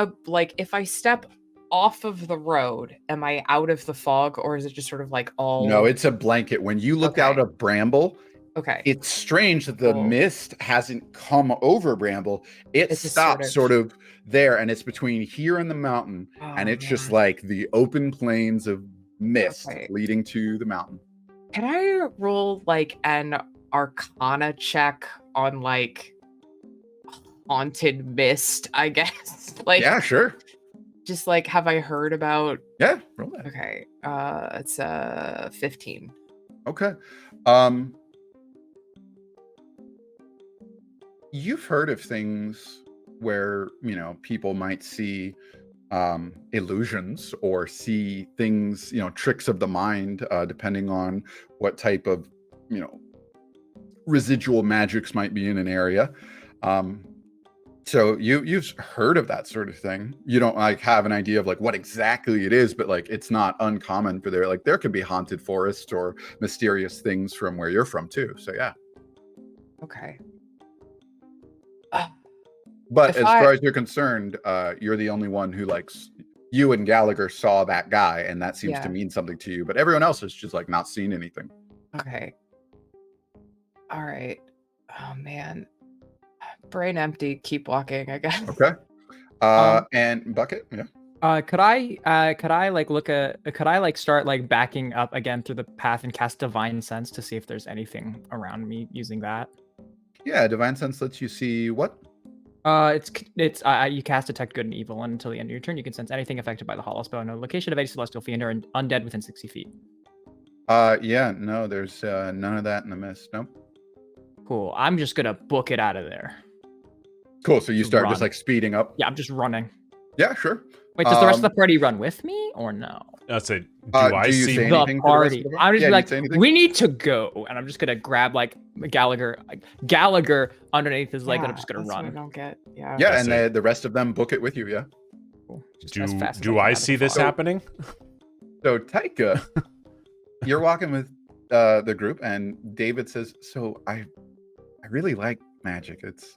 if I step off of the road, am I out of the fog, or is it just sort of like all? No, it's a blanket. When you look out of Bramble, it's strange that the mist hasn't come over Bramble. It stops sort of there, and it's between here and the mountain, and it's just like the open plains of mist leading to the mountain. Can I roll like an Arcana check on like haunted mist, I guess? Like, yeah, sure. Just like, have I heard about? Yeah, roll that. Okay, it's 15. Okay. You've heard of things where people might see illusions or see things, tricks of the mind, depending on what type of residual magics might be in an area. So you've heard of that sort of thing. You don't have an idea of what exactly it is, but it's not uncommon for there could be haunted forests or mysterious things from where you're from too. So yeah. Okay. But as far as you're concerned, you're the only one who you and Gallagher saw that guy, and that seems to mean something to you. But everyone else has just not seen anything. Okay. All right. Oh man, brain empty. Keep walking, I guess. Okay. And Bucket, yeah. Could I start backing up again through the path and cast Divine Sense to see if there's anything around me using that? Yeah, Divine Sense lets you see what? You cast Detect Good and Evil, and until the end of your turn, you can sense anything affected by the Hollow Spell in a location of any celestial fiend or undead within 60 feet. Yeah, no, there's none of that in the mist. No. Cool. I'm just gonna book it out of there. Cool. So you start just speeding up. Yeah, I'm just running. Yeah, sure. Wait, does the rest of the party run with me or no? I'd say, do I see the party? I'm just we need to go, and I'm just gonna grab Gallagher underneath his leg, and I'm just gonna run. I don't get. Yeah. Yeah, and the rest of them book it with you. Yeah. Cool. Do I see this happening? So Taika, you're walking with the group, and David says, "So I really like magic. It's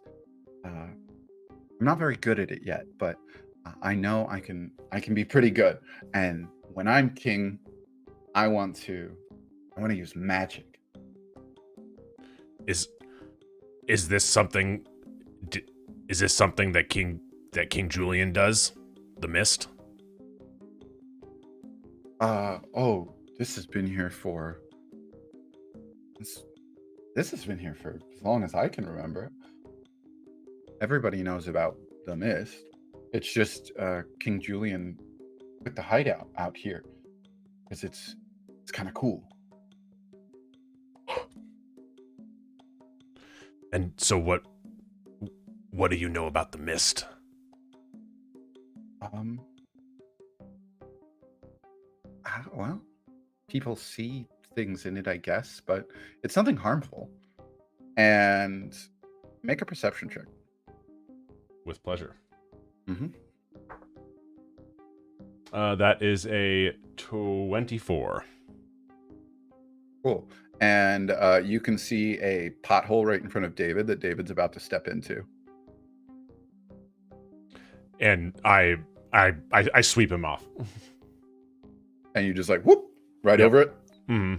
I'm not very good at it yet, but I know I can be pretty good. And when I'm king, I want to use magic." Is this something? Is this something that King Julian does? The mist? This has been here for this has been here for as long as I can remember. Everybody knows about the mist. It's just King Julian put the hideout out here because it's kind of cool. And so what do you know about the mist? Well, people see things in it, I guess, but it's nothing harmful. And make a perception check. With pleasure. Mm-hmm. That is a 24. Cool. And you can see a pothole right in front of David that David's about to step into. And I sweep him off. And you just whoop right over it. Mm-hmm.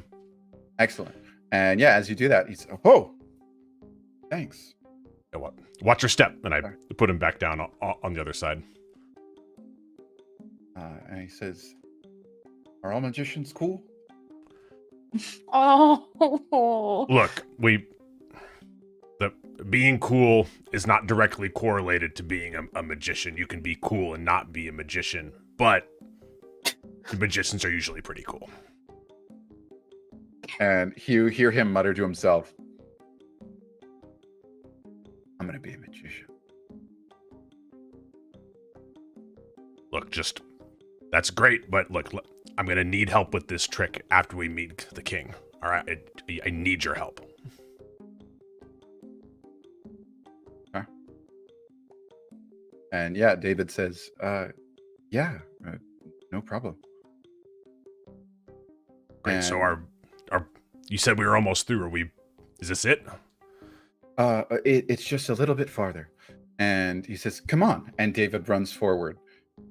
Excellent. And yeah, as you do that, he's oh, thanks. Watch your step. And I put him back down on the other side. And he says, "Are all magicians cool?" Oh. Look, being cool is not directly correlated to being a magician. You can be cool and not be a magician, but the magicians are usually pretty cool. And you hear him mutter to himself, I'm going to be a magician. Look, that's great, but look, I'm going to need help with this trick after we meet the king. All right, I need your help. Okay. And yeah, David says, no problem. Great. So our you said we were almost through. Is this it? It's just a little bit farther. And he says, come on. And David runs forward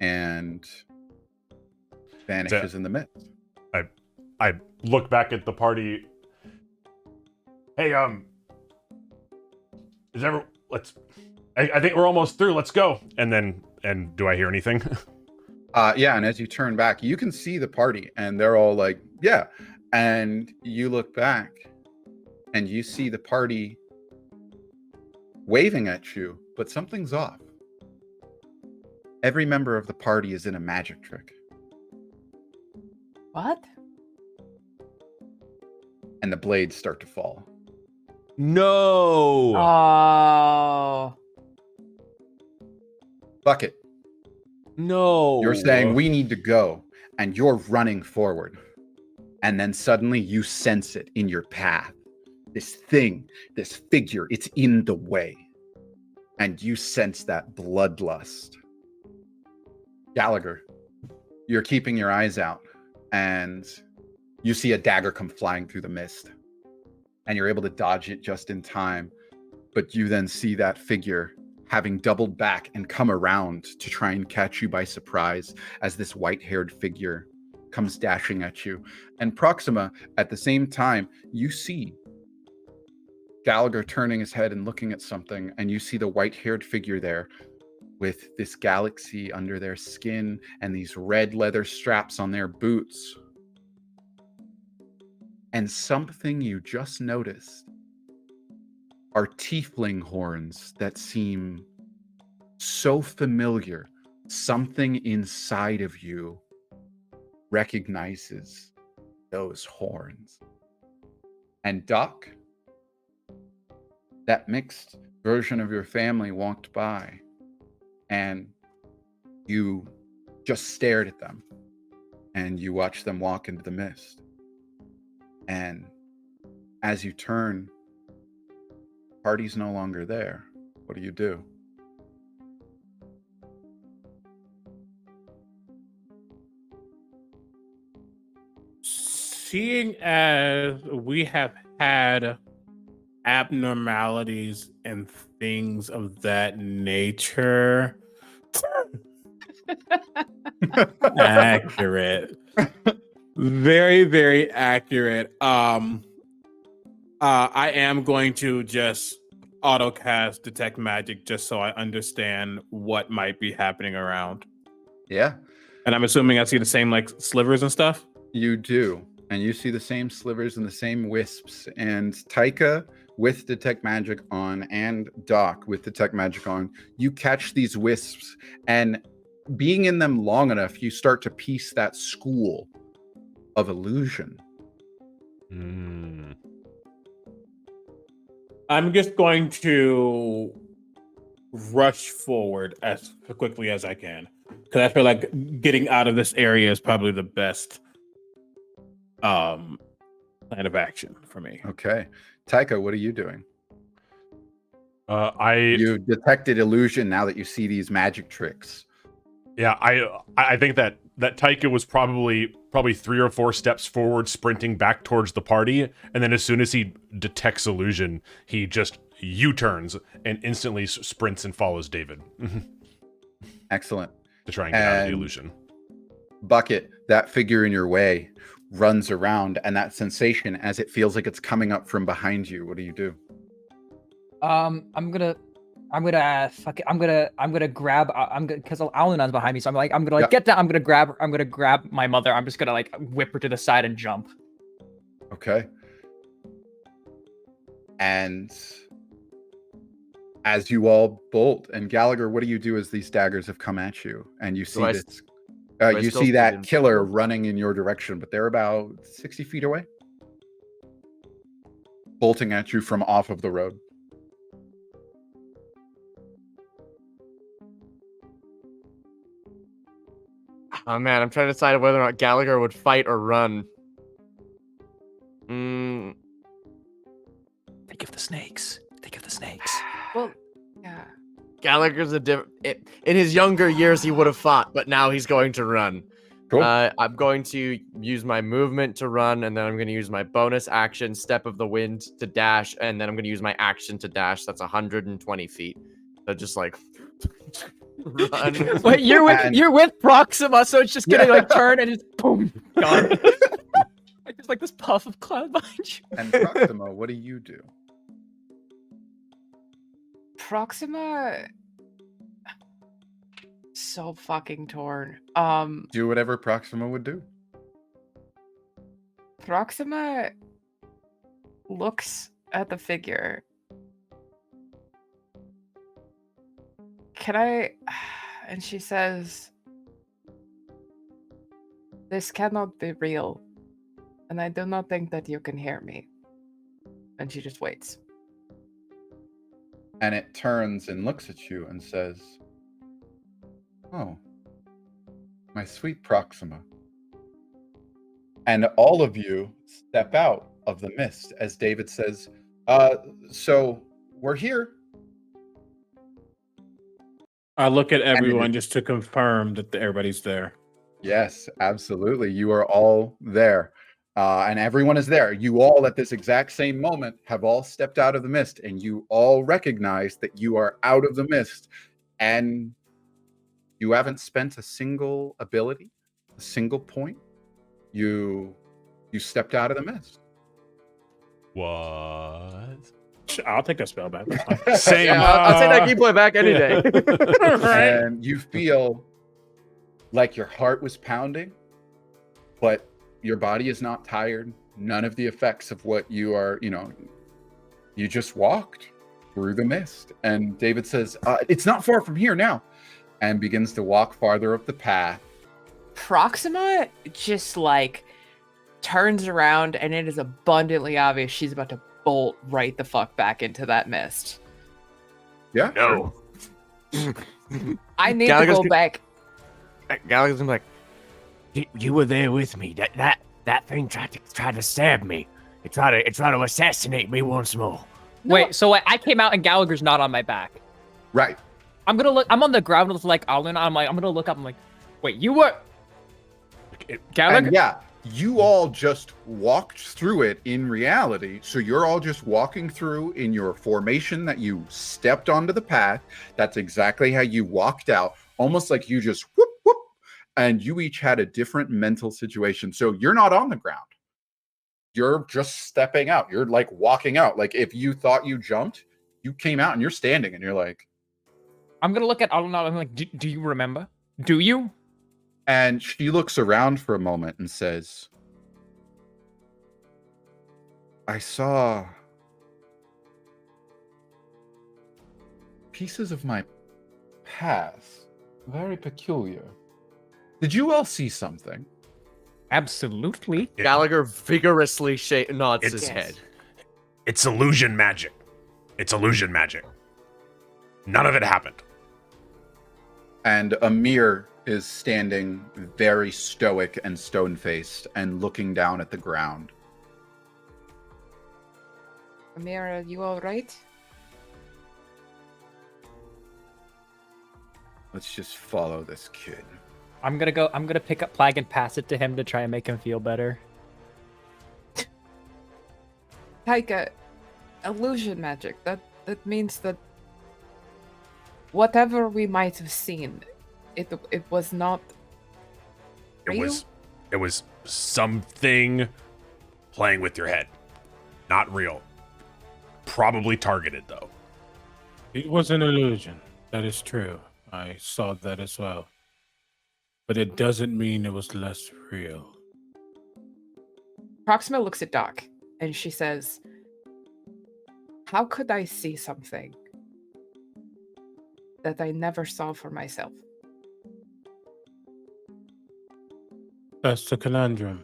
and vanishes in the mist. I look back at the party. Hey, I think we're almost through. Let's go. And do I hear anything? Yeah, and as you turn back, you can see the party, and they're all like, yeah. And you look back, and you see the party waving at you, but something's off. Every member of the party is in a magic trick. What? And the blades start to fall. No. Oh. Bucket, No. you're saying we need to go, and you're running forward. And then suddenly you sense it in your path. This thing, this figure, it's in the way. And you sense that bloodlust. Gallagher, you're keeping your eyes out, and you see a dagger come flying through the mist. And you're able to dodge it just in time. But you then see that figure having doubled back and come around to try and catch you by surprise as this white-haired figure comes dashing at you. And Proxima, at the same time, you see Gallagher turning his head and looking at something, and you see the white-haired figure there with this galaxy under their skin and these red leather straps on their boots. And something you just noticed are tiefling horns that seem so familiar. Something inside of you recognizes those horns. And Doc, that mixed version of your family walked by, and you just stared at them, and you watched them walk into the mist. And as you turn, party's no longer there. What do? Seeing as we have had abnormalities and things of that nature, accurate. Very, very accurate. I am going to just auto cast detect magic just so I understand what might be happening around. Yeah, And I'm assuming I see the same like slivers and stuff. you do. And you see the same slivers and the same wisps. And Taika with detect magic on, and Doc with detect magic on, you catch these wisps, and being in them long enough, you start to piece that school of illusion. I'm just going to rush forward as quickly as I can, because I feel like getting out of this area is probably the best plan of action for me. Okay. Taika, what are you doing? You detected illusion now that you see these magic tricks. Yeah, I think that Taika was probably 3 or 4 steps forward, sprinting back towards the party, and then as soon as he detects illusion, he just U-turns and instantly sprints and follows David. Excellent. To try and get out of the illusion. Bucket, that figure in your way, runs around, and that sensation as it feels like it's coming up from behind you. What do? I'm gonna grab. Because Alunan's behind me, so I'm gonna get down. I'm gonna grab my mother. I'm just gonna like whip her to the side and jump. Okay. And as you all bolt, and Gallagher, what do you do as these daggers have come at you? And you see this. You see that killer running in your direction, but they're about 60 feet away. bolting at you from off of the road. Oh man, I'm trying to decide whether or not Gallagher would fight or run. Think of the snakes. Think of the snakes. Well, yeah. Gallagher's a different. In his younger years, he would have fought, but now he's going to run. Cool. I'm going to use my movement to run, and then I'm going to use my bonus action, Step of the Wind, to dash, and then I'm going to use my action to dash. That's 120 feet. So just like run. Wait, you're with Proxima, so it's just gonna like turn and just boom, gone. Like there's like this puff of cloud behind you. And Proxima, what do you do? Proxima, so fucking torn. Do whatever Proxima would do. Proxima looks at the figure. Can I? And she says, "This cannot be real, and I do not think that you can hear me." And she just waits. And it turns and looks at you and says, "Oh, my sweet Proxima." And all of you step out of the mist as David says, so we're here. I look at everyone just to confirm that everybody's there. Yes, absolutely. You are all there. And everyone is there. You all at this exact same moment have all stepped out of the mist, and you all recognize that you are out of the mist, and you haven't spent a single ability, a single point. You stepped out of the mist. What? I'll take a spell back. That's fine. Same. Yeah, I'll take that key point back any day. And you feel like your heart was pounding, but your body is not tired. None of the effects of what you are, you just walked through the mist. And David says, it's not far from here now, and begins to walk farther up the path. Proxima just like turns around, and it is abundantly obvious she's about to bolt right the fuck back into that mist. Yeah. No. I need Gallagher's to go back. Gallagher's gonna be like, you were there with me. That thing tried to stab me. It tried to assassinate me once more. No. Wait, so I came out and Gallagher's not on my back. Right. I'm gonna look. I'm on the ground with like Alun. I'm gonna look up. I'm like, wait, you were Gallagher? And yeah, you all just walked through it in reality. So you're all just walking through in your formation that you stepped onto the path. That's exactly how you walked out. Almost like you just whoop, whoop. And you each had a different mental situation. So you're not on the ground. You're just stepping out. You're like walking out. Like if you thought you jumped, you came out and you're standing and you're like. I'm gonna look at Alun. I'm like, do you remember? Do you? And she looks around for a moment and says, I saw pieces of my past. Very peculiar. Did you all see something? Absolutely. Gallagher vigorously nods his It's- head. It's illusion magic. It's illusion magic. None of it happened. And Amir is standing very stoic and stone-faced and looking down at the ground. Amira, you all right? Let's just follow this kid. I'm gonna pick up Plague and pass it to him to try and make him feel better. Taika, illusion magic. That means that whatever we might have seen, it was not real? It was something playing with your head. Not real. Probably targeted though. It was an illusion. That is true. I saw that as well. But it doesn't mean it was less real. Proxima looks at Doc and she says, how could I see something that I never saw for myself? That's the conundrum.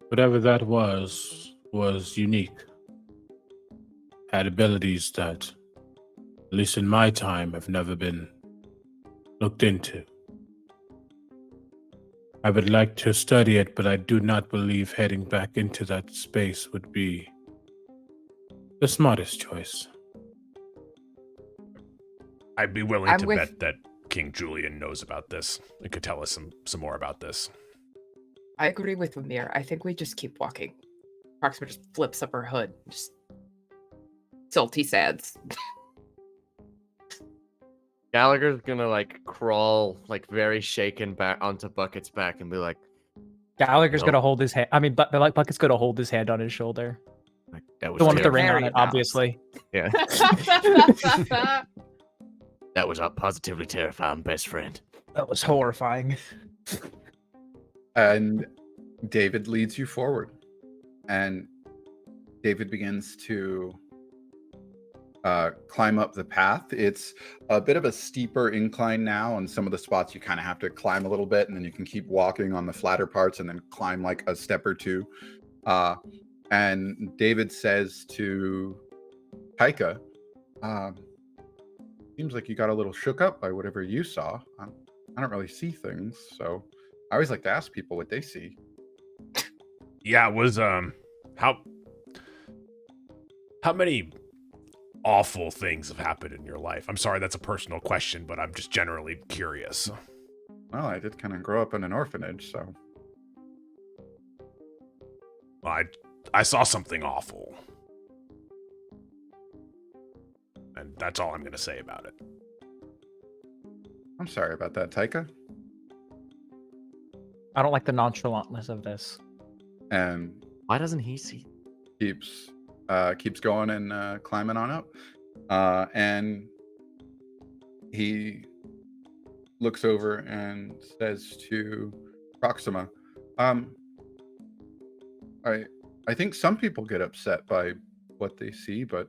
Whatever that was was unique. Had abilities that, at least in my time, have never been looked into. I would like to study it, but I do not believe heading back into that space would be the smartest choice. I'd be willing I'm to with- bet that King Julian knows about this and could tell us some more about this. I agree with Amir. I think we just keep walking. Proxima just flips up her hood. Just salty sads. Gallagher's gonna like crawl like very shaken back onto Bucket's back and be like, Gallagher's Nope. gonna hold his hand. I mean, but like Bucket's gonna hold his hand on his shoulder. That was The one with the terrible. ring on it, Very obviously. yeah. That was positively terrifying, best friend. That was horrifying. And David leads you forward. And David begins to climb up the path. It's a bit of a steeper incline now, and some of the spots you kind of have to climb a little bit, and then you can keep walking on the flatter parts and then climb like a step or two. And David says to Taika, seems like you got a little shook up by whatever you saw. I don't really see things, so I always like to ask people what they see. Yeah, it was how many awful things have happened in your life? I'm sorry, that's a personal question, but I'm just generally curious. Well, I did kind of grow up in an orphanage, so Well, I saw something awful. And that's all I'm going to say about it. I'm sorry about that, Taika. I don't like the nonchalantness of this. And Why doesn't he see? keeps going and climbing on up. And he looks over and says to Proxima, I think some people get upset by what they see, but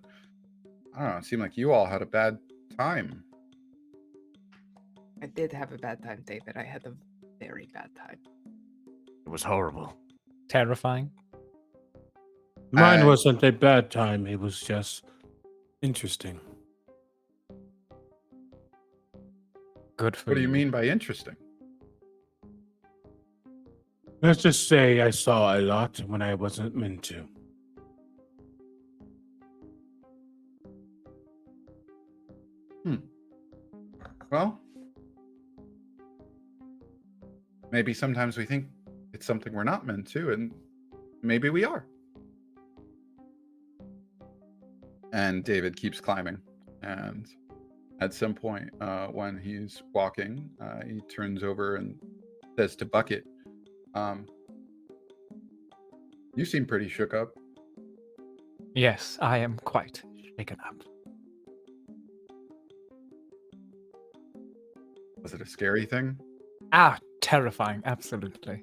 I don't know, it seemed like you all had a bad time. I did have a bad time, David. I had a very bad time. It was horrible. Terrifying. Mine And- wasn't a bad time. It was just interesting. Good for What do you mean by interesting? Let's just say I saw a lot when I wasn't meant to. Well, maybe sometimes we think it's something we're not meant to, and maybe we are. And David keeps climbing. And at some point, when he's walking, he turns over and says to Bucket, you seem pretty shook up. Yes, I am quite shaken up. Was it a scary thing? Terrifying, absolutely.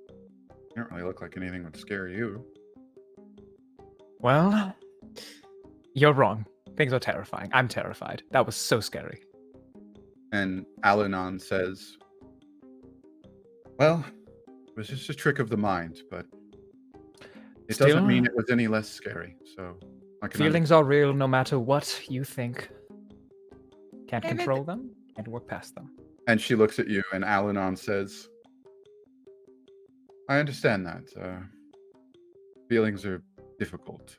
You don't really look like anything would scare you. Well, you're wrong. Things are terrifying. I'm terrified. That was so scary. And Alanon says, well, it was just a trick of the mind, but it doesn't Still, mean it was any less scary. So I can feelings are real no matter what you think. Can't David. control them, can't work past them. And she looks at you, and Alanon says, I understand that. Feelings are difficult.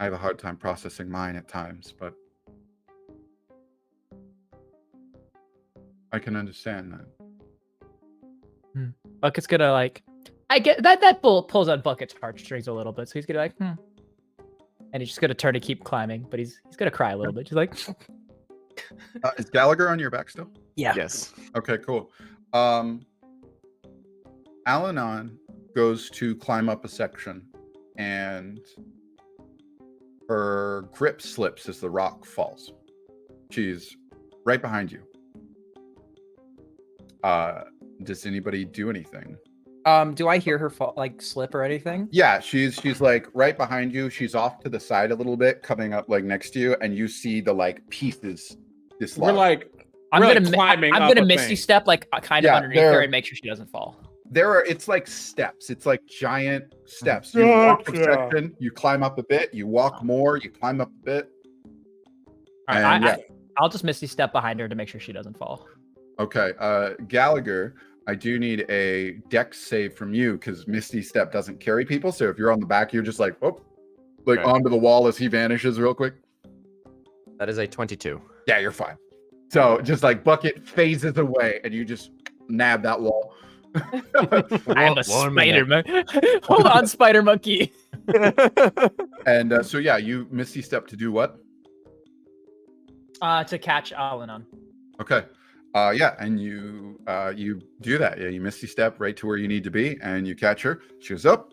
I have a hard time processing mine at times, but I can understand that. Bucket's gonna I get that bull pulls on Bucket's heartstrings a little bit, so he's gonna and he's just gonna turn to keep climbing, but he's gonna cry a little bit. He's like, Is Gallagher on your back still? yeah. Yes. Okay, cool. Alanon goes to climb up a section, and her grip slips as the rock falls. She's right behind you. Does anybody do anything? Do I hear her fall, slip or anything? Yeah, she's like right behind you. She's off to the side a little bit, coming up like next to you, and you see the pieces dislodged. We're like, I'm We're, gonna like, climbing I'm up gonna a misty thing. step kind of Yeah, underneath her they're- and make sure she doesn't fall. It's like steps. It's like giant steps. You walk a section, you climb up a bit, you walk more, you climb up a bit. All right, I'll just Misty step behind her to make sure she doesn't fall. Okay, Gallagher, I do need a dex save from you because Misty Step doesn't carry people. So if you're on the back, you're just like, onto the wall as he vanishes real quick. That is a 22. Yeah, you're fine. So just like Bucket phases away and you just nab that wall. I'm a spider monkey. Hold on, spider monkey. And so yeah, you Misty Step to do what? To catch Alanon. Okay. Yeah, and you do that. Yeah, you Misty Step right to where you need to be, and you catch her. She goes up.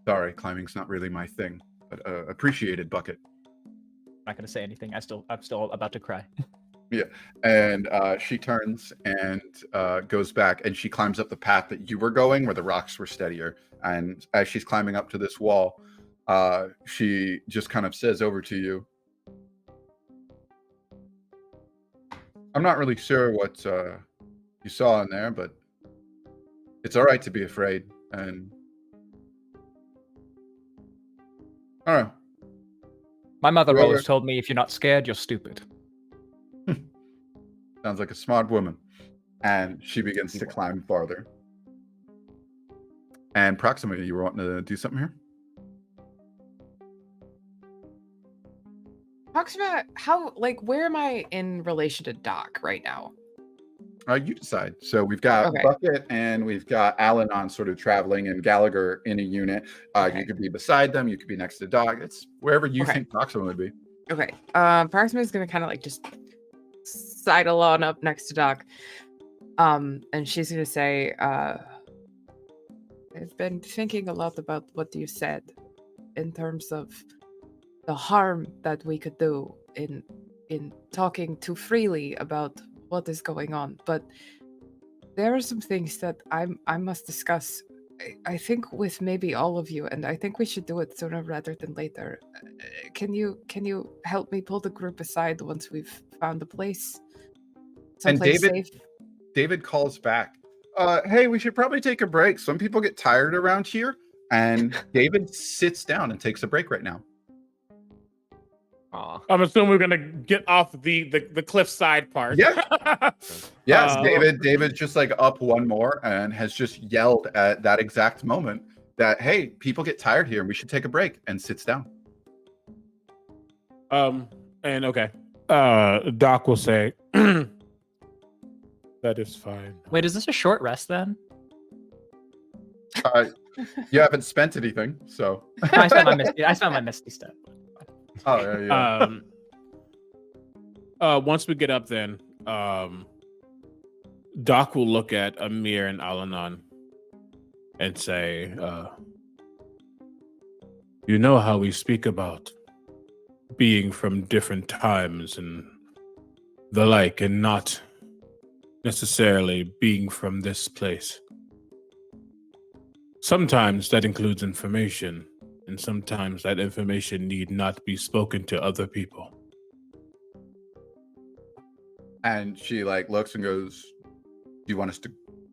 Sorry, climbing's not really my thing, but appreciated, Bucket. I'm not gonna say anything. I'm still about to cry. Yeah, and she turns and goes back, and she climbs up the path that you were going, where the rocks were steadier. And as she's climbing up to this wall, she just kind of says over to you, I'm not really sure what you saw in there, but it's all right to be afraid. And I don't know. My mother always told me, if you're not scared, you're stupid. Sounds like a smart woman. And she begins to climb farther. And Proxima, you were wanting to do something here? Proxima, where am I in relation to Doc right now? You decide. So we've got Bucket and we've got Alanon sort of traveling and Gallagher in a unit. You could be beside them. You could be next to Doc. It's wherever you think Proxima would be. Okay. Proxima is going to kind of like just sidle on up next to Doc. And she's going to say, I've been thinking a lot about what you said in terms of the harm that we could do in talking too freely about what is going on, but there are some things that I must discuss. I think with maybe all of you, and I think we should do it sooner rather than later. Can you help me pull the group aside once we've found a place? And David calls back. Hey, we should probably take a break. Some people get tired around here, and David sits down and takes a break right now. Aww. I'm assuming we're gonna get off the cliffside part. Yeah. Yes, David's just like up one more and has just yelled at that exact moment that, hey, people get tired here and we should take a break, and sits down. And Doc will say, that is fine. Wait, is this a short rest then? You haven't spent anything, so I spent my Misty Step. Oh yeah. Once we get up, then Doc will look at Amir and Alanon and say, "You know how we speak about being from different times and the like, and not necessarily being from this place. Sometimes that includes information." And sometimes that information need not be spoken to other people. And she like looks and goes, do you want us to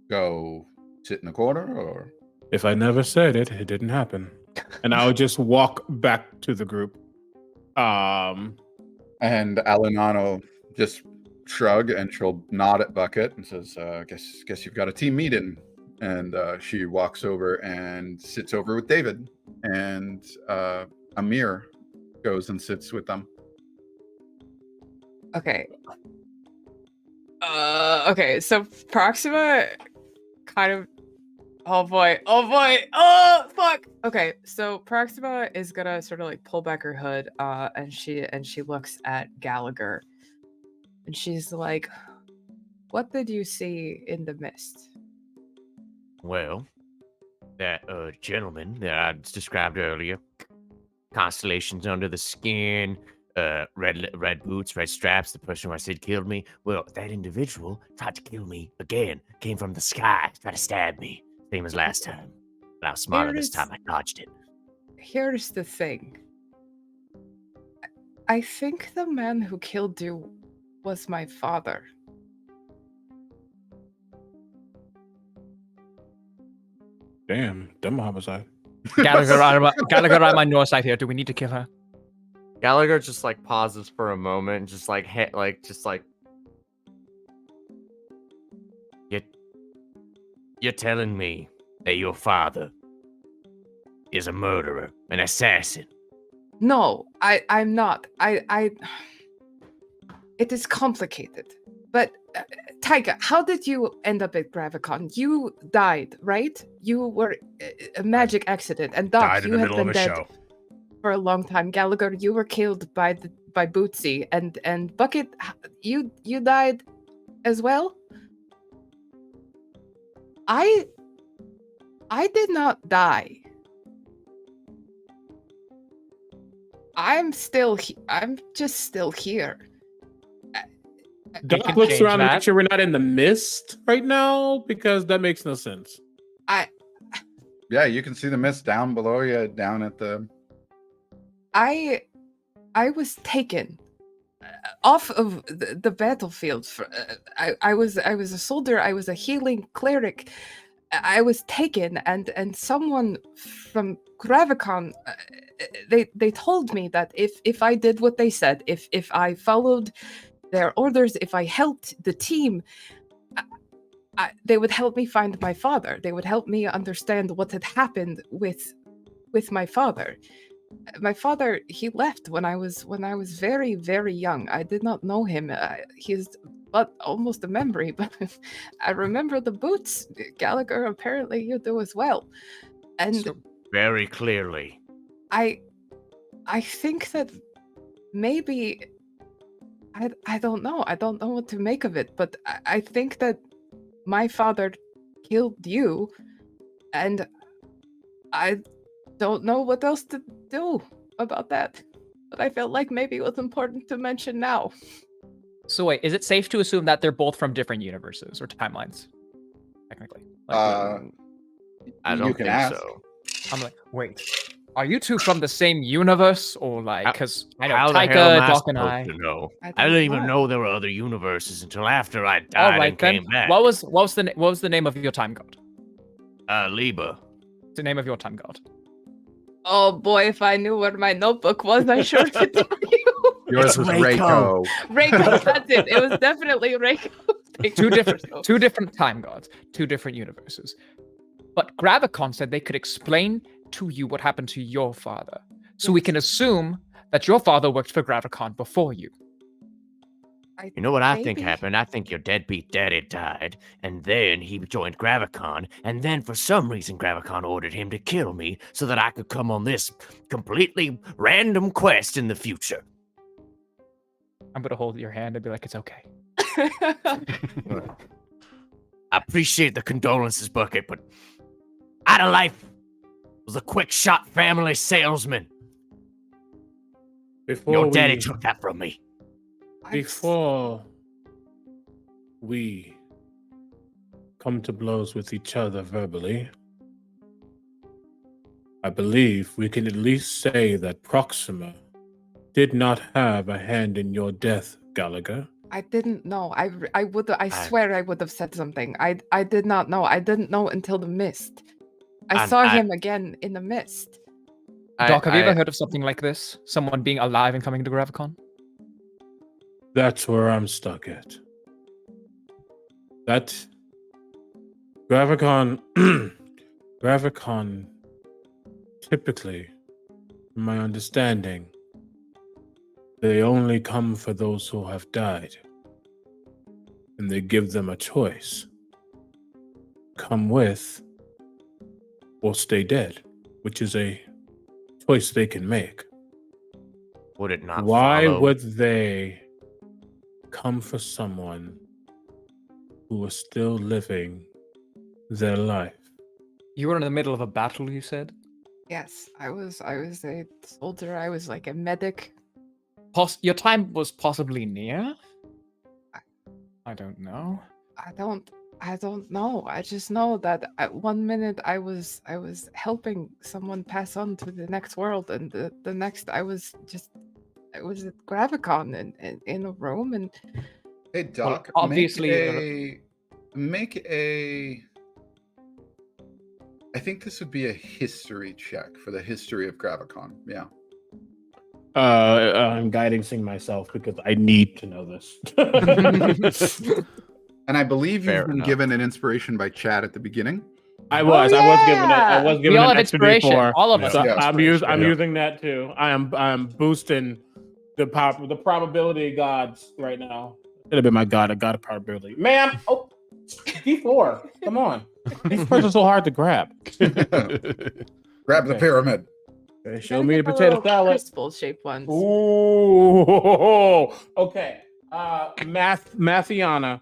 go sit in the corner, or? If I never said it, it didn't happen. And I'll just walk back to the group. And Alanon will just shrug and she'll nod at Bucket and says, guess you've got a team meeting. And she walks over and sits over with David. And Amir goes and sits with them. Okay. Okay, so Proxima kind of... Oh boy, oh fuck! Okay, so Proxima is gonna sort of like pull back her hood, and she looks at Gallagher. And she's like, what did you see in the mist? Well, that gentleman that I described earlier, constellations under the skin, red boots, red straps, the person who I said killed me. Well, that individual tried to kill me again, came from the sky, tried to stab me, same as last time. But I was smarter this time, I dodged it. Here's the thing. I think the man who killed you was my father. Damn, dumb homicide. Gallagher, I'm on your side here. Do we need to kill her? Gallagher just like pauses for a moment, just like You're telling me that your father is a murderer, an assassin? No, I'm not. It is complicated. But Tyga, how did you end up at Gravvicon? You died, right? You were a magic accident, and Doc, Died in you the have middle been of a dead show. for a long time. Gallagher, you were killed by Bootsy, and Bucket, you died as well. I did not die. I'm just still here. Doc looks around to make sure we're not in the mist right now, because that makes no sense. Yeah, you can see the mist down below you, down at the. I was taken off of the battlefield. I was a soldier. I was a healing cleric. I was taken, and someone from Gravvicon, they told me that if I did what they said, if I followed their orders, if I helped the team, they would help me find my father. They would help me understand what had happened with my father. My father, he left when I was very, very young. I did not know him. He's but almost a memory, but I remember the boots. Gallagher, apparently you do as well. And So very clearly. I think that maybe I don't know. I don't know what to make of it, but I think that my father killed you, and I don't know what else to do about that. But I felt like maybe it was important to mention now. So wait, is it safe to assume that they're both from different universes or timelines? Technically. I don't you can think ask. so. I'm like, wait, are you two from the same universe, or like, because I know How the hell am Taika, I Doc, and supposed I. to know? I I didn't even don't know there were other universes until after I died All right and then. came back. What was the name of your time god? Liba. What's the name of your time god? Oh boy, if I knew where my notebook was, I sure could tell you. Yours was Reiko. Reiko, that's it. It was definitely Reiko. Two different time gods, two different universes. But Gravvicon said they could explain to you what happened to your father. So we can assume that your father worked for Gravvicon before you. You know what I think Maybe. happened? I think your deadbeat daddy died, and then he joined Gravvicon, and then for some reason Gravvicon ordered him to kill me so that I could come on this completely random quest in the future. I'm gonna hold your hand and be like, it's okay. I appreciate the condolences, Bucket, but out of life was a quick shot family salesman. Your daddy took that from me. Before we come to blows with each other verbally, I believe we can at least say that Proxima did not have a hand in your death, Gallagher. I didn't know. I swear I would have said something. I did not know. I didn't know until the mist. I saw him again in the mist. Doc, have you ever heard of something like this? Someone being alive and coming to Gravvicon? That's where I'm stuck at. That Gravvicon typically, from my understanding, they only come for those who have died. And they give them a choice. Come with or stay dead, which is a choice they can make. Would it not Why follow? would they come for someone who was still living their life? You were in the middle of a battle, you said? Yes, I was a soldier. I was like a medic. Your time was possibly near? I don't know. I don't know. I just know that at 1 minute I was helping someone pass on to the next world, and the next I was at Gravvicon in a room, and Hey Doc, obviously make a I think this would be a history check for the history of Gravvicon. Yeah. I'm guiding myself because I need to know this. And I believe you've Fair been enough. given an inspiration by Chad at the beginning. I was given We all an have extra inspiration. D4. All of us. So have Yeah. I'm inspiration. using that too. I'm boosting the probability gods right now. Should have been my god. I got a probability. Ma'am, D4. Come on. These cards are so hard to grab. Grab the Okay. pyramid. Okay, show me the potato salad. Crystal shaped ones. Ooh. Okay. Mathiana.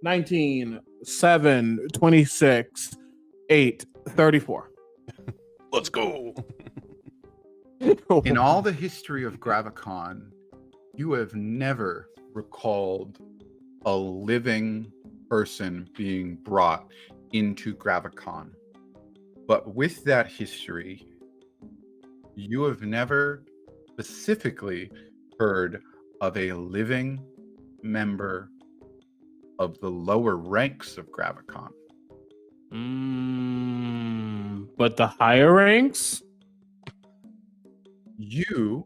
19, 7, 26, 8, 34. Let's go. In all the history of Gravvicon, you have never recalled a living person being brought into Gravvicon. But with that history, you have never specifically heard of a living member of the lower ranks of Gravvicon. But the higher ranks? You,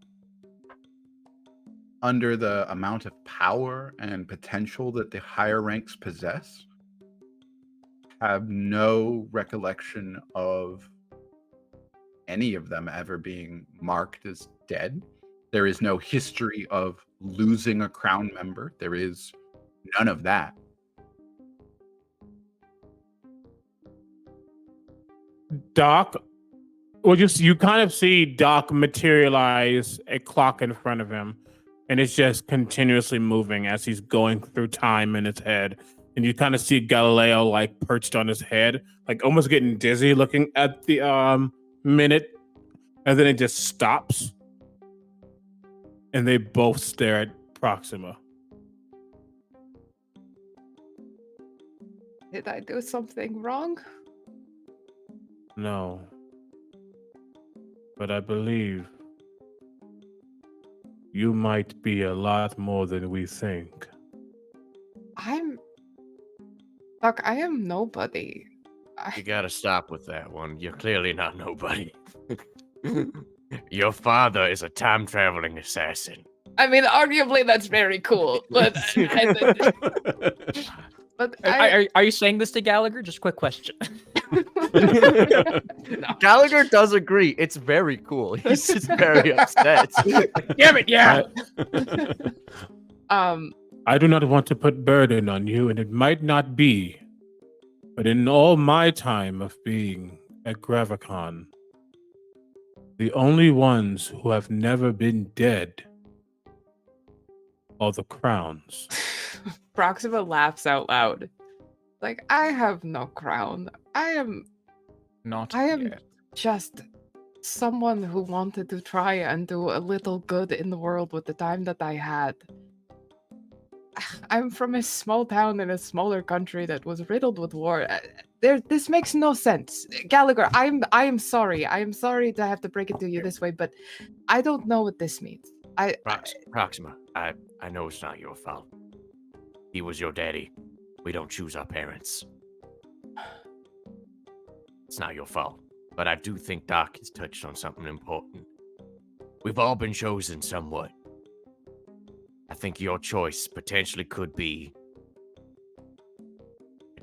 under the amount of power and potential that the higher ranks possess, have no recollection of any of them ever being marked as dead. There is no history of losing a crown member. There is none of that. Doc, well, you kind of see Doc materialize a clock in front of him, and it's just continuously moving as he's going through time in his head. And you kind of see Galileo like perched on his head, like almost getting dizzy looking at the minute, and then it just stops. And they both stare at Proxima. Did I do something wrong? No. But I believe you might be a lot more than we think. Doc, I am nobody. You gotta stop with that one. You're clearly not nobody. Your father is a time-traveling assassin. I mean, arguably that's very cool, but Are you saying this to Gallagher? Just a quick question. Gallagher does agree. It's very cool. He's just very upset. Damn it, yeah. I do not want to put burden on you, and it might not be. But in all my time of being at Gravvicon, the only ones who have never been dead are the crowns. Proxima laughs out loud. Like, I have no crown. I am Yet. just someone who wanted to try and do a little good in the world with the time that I had. I'm from a small town in a smaller country that was riddled with war. This makes no sense. Gallagher, I am sorry. I am sorry to have to break it to you this way, but I don't know what this means. Proxima, I know it's not your fault. He was your daddy. We don't choose our parents. It's not your fault. But I do think Doc has touched on something important. We've all been chosen somewhat. I think your choice potentially could be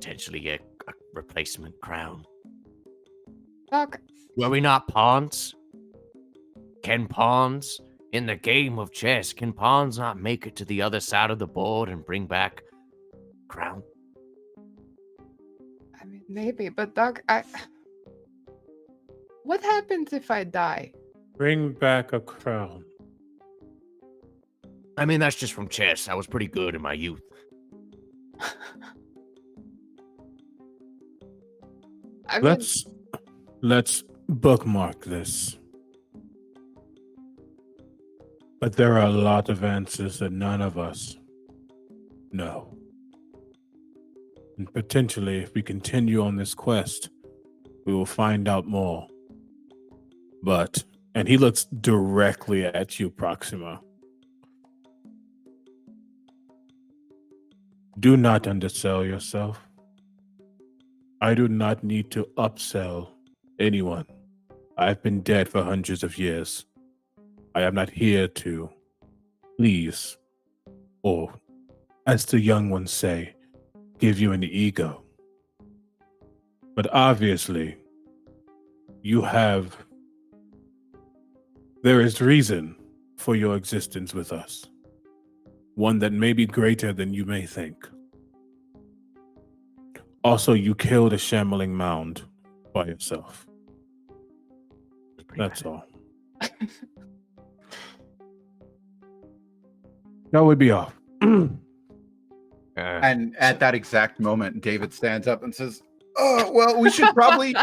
a replacement crown. Doc, Were we not pawns? Can pawns, in the game of chess, can pawns not make it to the other side of the board and bring back crown? I mean, maybe, but Doc, what happens if I die? Bring back a crown. I mean, that's just from chess. I was pretty good in my youth. I mean, Let's bookmark this. But there are a lot of answers that none of us know. And potentially, if we continue on this quest, we will find out more. But, and he looks directly at you, Proxima. Do not undersell yourself. I do not need to upsell anyone. I've been dead for hundreds of years. I am not here to please, or as the young ones say, give you an ego. But obviously, there is reason for your existence with us. One that may be greater than you may think. Also, you killed a shambling mound by yourself. That's all. That would be all. And at that exact moment, David stands up and says, "Oh, well, we should probably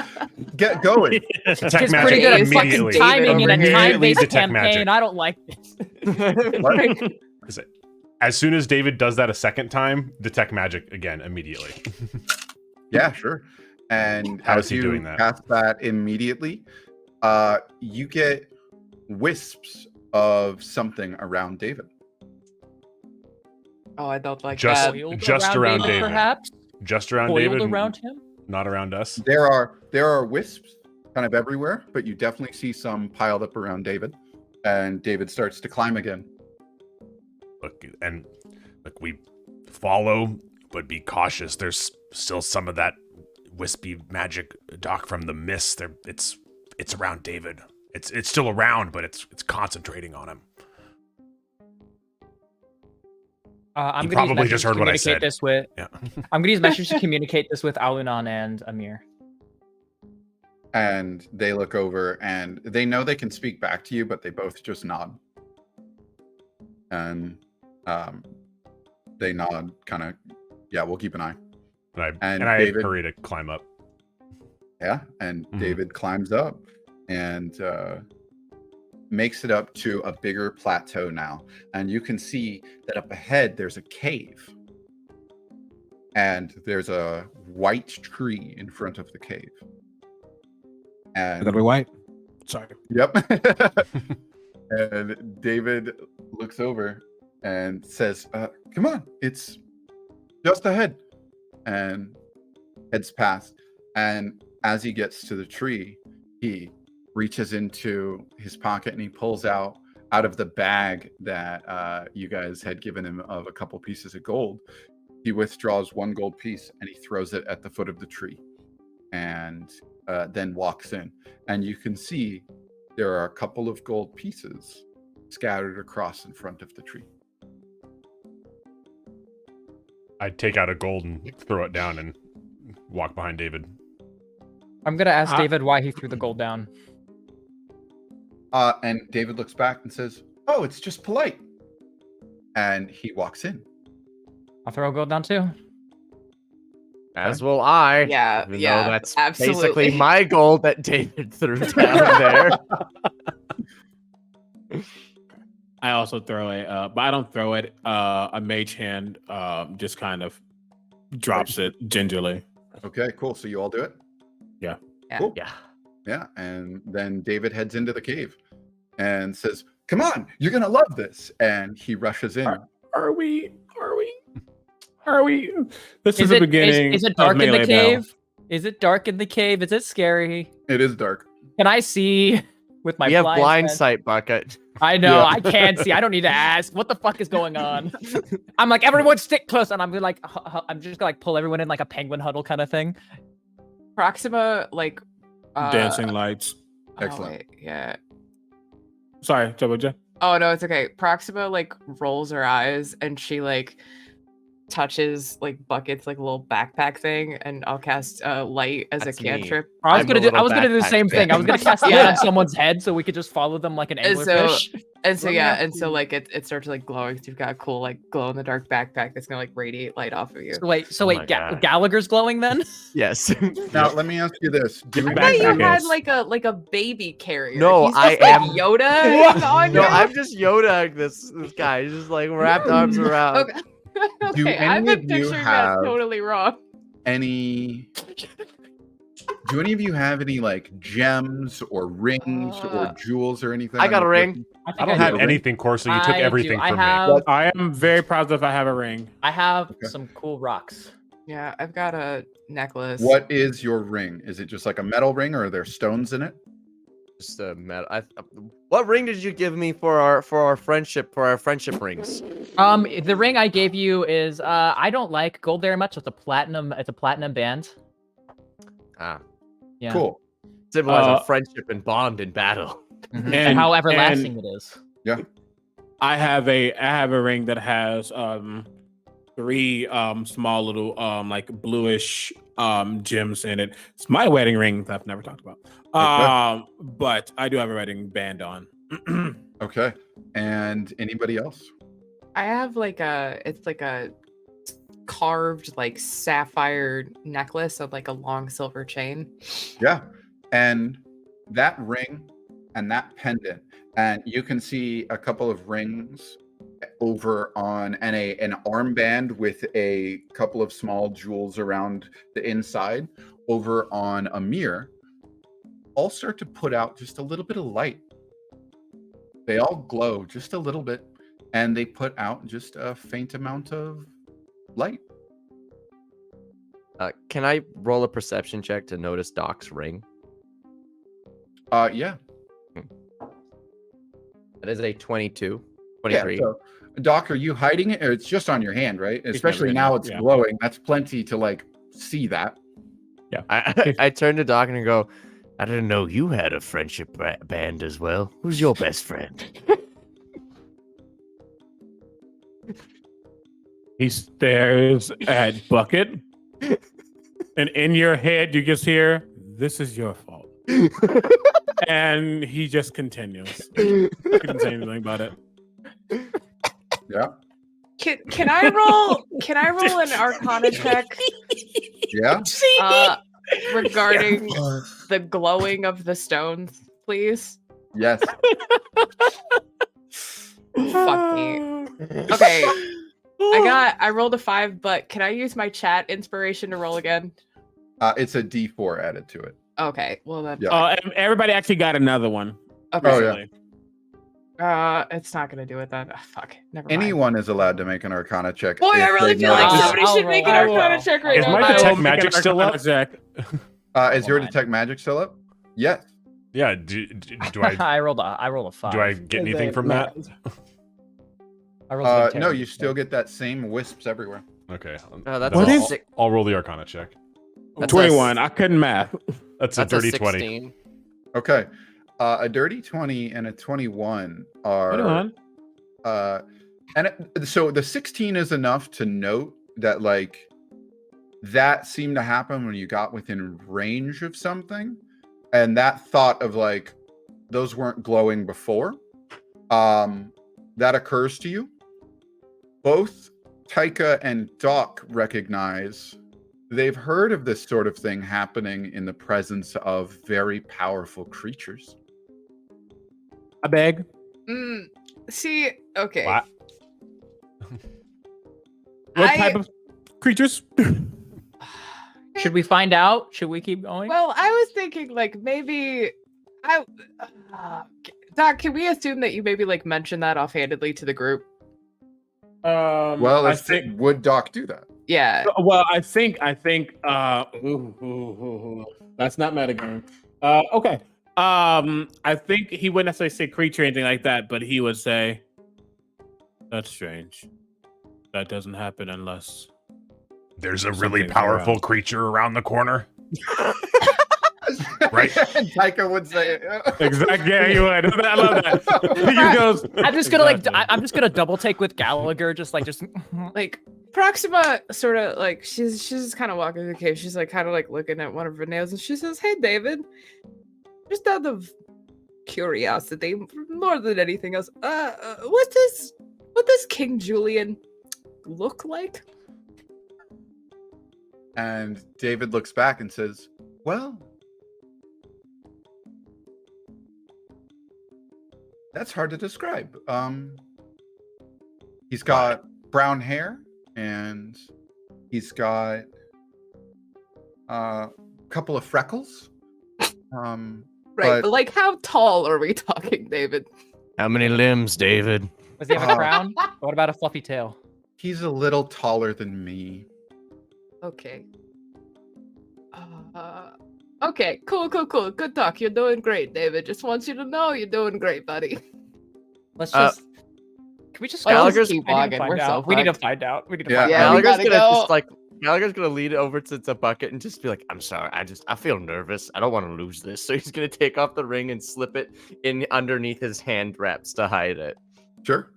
get going." Detect He's magic pretty good at immediately. fucking timing in a Immediately time-based detect campaign. magic. I don't like this. As soon as David does that a second time, detect magic again immediately. Yeah, sure. And How as is he you doing that? cast that immediately, you get wisps of something around David. Oh, I don't like Just- that. Coiled just around David. perhaps? Just around Coiled David, around him? not around us. There are wisps kind of everywhere, but you definitely see some piled up around David. And David starts to climb again. Look, we follow, but be cautious. There's still some of that wispy magic, Doc, from the mist. It's around David. It's still around, but it's concentrating on him. I'm You gonna use probably message just to heard what I communicate said. This with, Yeah. I'm gonna use message to communicate this with Alunan and Amir. And they look over and they know they can speak back to you, but they both just nod. And they nod kind of, yeah, we'll keep an eye. And I David, hurry to climb up. yeah, and Mhm. David climbs up and makes it up to a bigger plateau now. And you can see that up ahead there's a cave. And there's a white tree in front of the cave. And Gotta be white. Sorry. yep. And David looks over and says, "Come on, it's just ahead," and heads past. And as he gets to the tree, he reaches into his pocket and he pulls out of the bag that you guys had given him of a couple pieces of gold. He withdraws one gold piece and he throws it at the foot of the tree, and then walks in. And you can see there are a couple of gold pieces scattered across in front of the tree. I'd take out a gold and throw it down and walk behind David. I'm gonna ask David why he threw the gold down. And David looks back and says, "Oh, it's just polite." And he walks in. I'll throw a gold down too. As will I. Yeah, Even yeah, though that's absolutely. basically my gold that David threw down there. I also throw it, but I don't throw it. A mage hand just kind of drops it gingerly. Okay, cool. So you all do it? Yeah. Cool. Yeah. Yeah. And then David heads into the cave and says, "Come on, you're going to love this." And he rushes in. Are we? This is the beginning. Is it dark of in the Melee cave? Battle. Is it dark in the cave? Is it scary? It is dark. Can I see with my We have blind blind sense? sight, Bucket. I know, Yeah. I can't see. I don't need to ask. What the fuck is going on? I'm like, everyone stick close, and I'm gonna like, I'm just gonna like pull everyone in like a penguin huddle kind of thing. Proxima, like Dancing lights. Excellent. wait, yeah. Sorry, Joe. Oh no, it's okay. Proxima like rolls her eyes and she like touches like Bucket's like little backpack thing, and I'll cast light as That's a me. cantrip. I was I'm gonna the do. I was little gonna do the backpack same thing. I was gonna thing. cast light Yeah. on someone's head so we could just follow them like an And so- anglerfish. And so Let me yeah, ask and so you- like it starts like glowing. So you've got a cool like glow in the dark backpack that's gonna like radiate light off of you. So Oh wait, my God. Gallagher's glowing then? Yes. Now, let me ask you this. Do I Backpack thought you had is- like a baby carrier. No, He's I just, like, am- Yoda. on No, you? I'm just Yoda. This guy. He's just like wrapped arms around. Okay. Do Okay, I've any been of you picturing have- that totally wrong. Do any of you have any like gems or rings or jewels or anything? I got on a your ring. person? I don't have anything, Corso. You took I everything do. I from have, me. I am very positive I have a ring. I have Okay. some cool rocks. Yeah, I've got a necklace. What is your ring? Is it just like a metal ring, or are there stones in it? Just a metal. What ring did you give me for our friendship rings? The ring I gave you is I don't like gold very much. It's a platinum band. Ah, Yeah. Cool. symbolize our friendship and bond in battle. Mm-hmm. And how everlasting it is. Yeah. I have a ring that has 3 small little like bluish gems in it. It's my wedding ring that I've never talked about. But I do have a wedding band on. Okay. And anybody else? I have it's like a carved like sapphire necklace of like a long silver chain. Yeah. And that ring and that pendant, and you can see a couple of rings over on and an armband with a couple of small jewels around the inside over on a mirror, all start to put out just a little bit of light. They all glow just a little bit, and they put out just a faint amount of light. Can I roll a perception check to notice Doc's ring? Yeah. That is a 22. 23. Yeah, so, Doc, are you hiding it? Or it's just on your hand, right? Especially never now hidden, it's glowing. That's plenty to like see that. Yeah. I turn to Doc and go, I didn't know you had a friendship band as well. Who's your best friend? He stares at Bucket, and in your head you just hear, "This is your fault." And he just continues. He didn't say anything about it. Yeah. Can I roll an Arcana check? Yeah. Regarding the glowing of the stones, please? Yes. Fuck me. Okay. I rolled a 5, but can I use my chat inspiration to roll again? It's a D4 added to it. Okay. Well then. Yeah. And everybody actually got another one. Okay. Oh, yeah. It's not gonna do it then. Never mind. Anyone is allowed to make an Arcana check. Boy, if I really they feel like notice- somebody should make an Arcana check right Is now. my guys. detect magic still up? Is your detect magic still up? Yes. Yeah. Do I I rolled a 5. do I get anything from that? I rolled No, you still get that same wisps everywhere. Okay. That's What a is- six- I'll roll the Arcana check. That's 21. I couldn't math. That's a That's a dirty 20. 16. Okay. A dirty 20 and a 21 are 21. So the 16 is enough to note that like that seemed to happen when you got within range of something, and that thought of like those weren't glowing before that occurs to you. Both Taika and Doc recognize they've heard of this sort of thing happening in the presence of very powerful creatures. I beg. See, okay. What? What type of creatures? Should we find out? Should we keep going? Well, I was thinking like maybe Doc, can we assume that you maybe like mentioned that offhandedly to the group? Well, I think. would Doc do that? Yeah. Well, I think. That's not metagame. Okay. I think he wouldn't necessarily say creature or anything like that, but he would say, "That's strange. That doesn't happen unless There's a really something's powerful around." creature around the corner. Right. And Taika would say it. Exactly. Yeah, you would. I love that. He goes. I'm just gonna Exactly. I'm just gonna double take with Gallagher, just Like Proxima sort of like she's just kind of walking through the cave. She's like kind of like looking at one of her nails, and she says, "Hey, David, just out of curiosity, more than anything else, what does King Julian look like?" And David looks back and says, "Well, that's hard to describe. He's got brown hair, and he's got a couple of freckles. Right, but like, how tall are we talking, David? How many limbs, David? Does he have a crown? What about a fluffy tail? He's a little taller than me. Okay. Okay, cool. Good talk. You're doing great, David. Just wants you to know you're doing great, buddy. Let's Uh, just. Can we just Let's go? just Gallagher's- keep I need to walking. find We're so out. We need to fucked. find out. We need to Yeah. find Yeah, out. we Gallagher's gotta gonna go. just like Gallagher's gonna lead over to the bucket and just be like, "I'm sorry, I feel nervous. I don't want to lose this." So he's gonna take off the ring and slip it in underneath his hand wraps to hide it. Sure.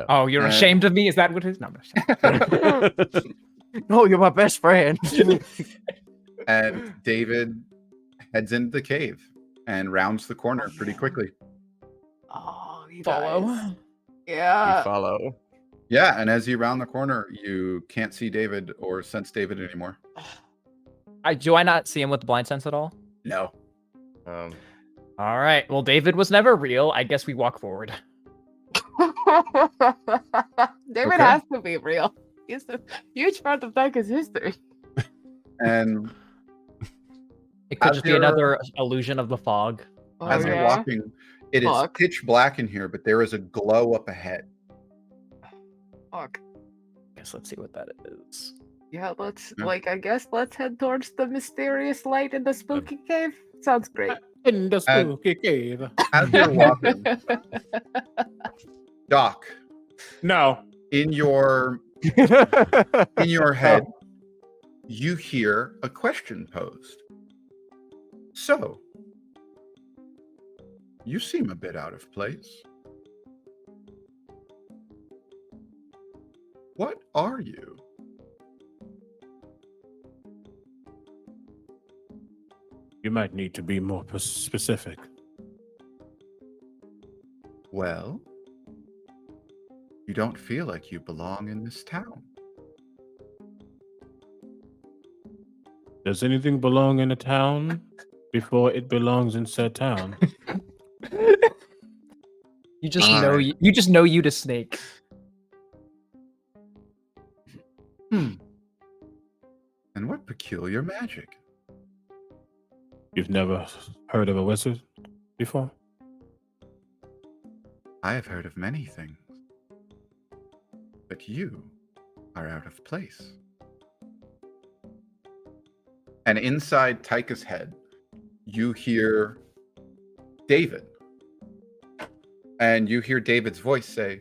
Oh, you're And- ashamed of me? Is that what his number? No, you're my best friend. And David heads into the cave and rounds the corner pretty quickly. Oh, you Follow. guys. You Yeah. follow. Yeah, and as you round the corner, you can't see David or sense David anymore. Do I not see him with the blind sense at all? No. Um, All right. Well, David was never real. I guess we walk forward. David Okay. has to be real. He's a huge part of Tyka's history. And It could As just be you're- another illusion of the fog. Oh, as you're yeah? walking, it is Fuck. pitch black in here, but there is a glow up ahead. Fuck. Guess let's see what that is. Yeah, let's Yeah. I guess let's head towards the mysterious light in the spooky cave. Sounds great. In the spooky cave. As you're walking, Doc, No. in your head, you hear a question posed. So, you seem a bit out of place. What are you? You might need to be more specific. Well, you don't feel like you belong in this town. Does anything belong in a town before it belongs in said town? You just All know right. you just know you to snake. And what peculiar magic? You've never heard of a wizard before? I have heard of many things, but you are out of place. And inside Tyka's head, you hear David. And you hear David's voice say,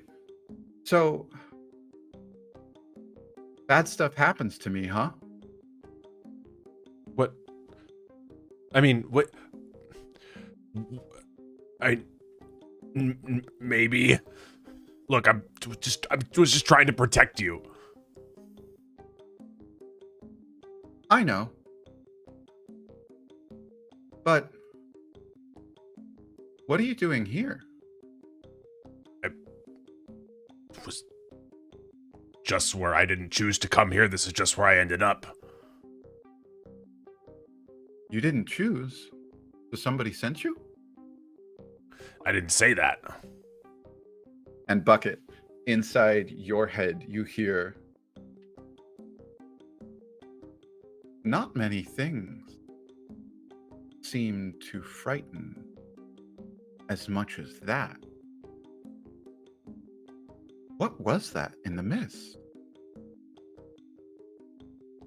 "So, bad stuff happens to me, huh?" What? I mean, what? Maybe. Look, I was just trying to protect you. I know. But what are you doing here? It was just where I didn't choose to come here. This is just where I ended up. You didn't choose. So somebody sent you? I didn't say that. And Bucket, inside your head, you hear, not many things seem to frighten as much as that. What was that in the mist?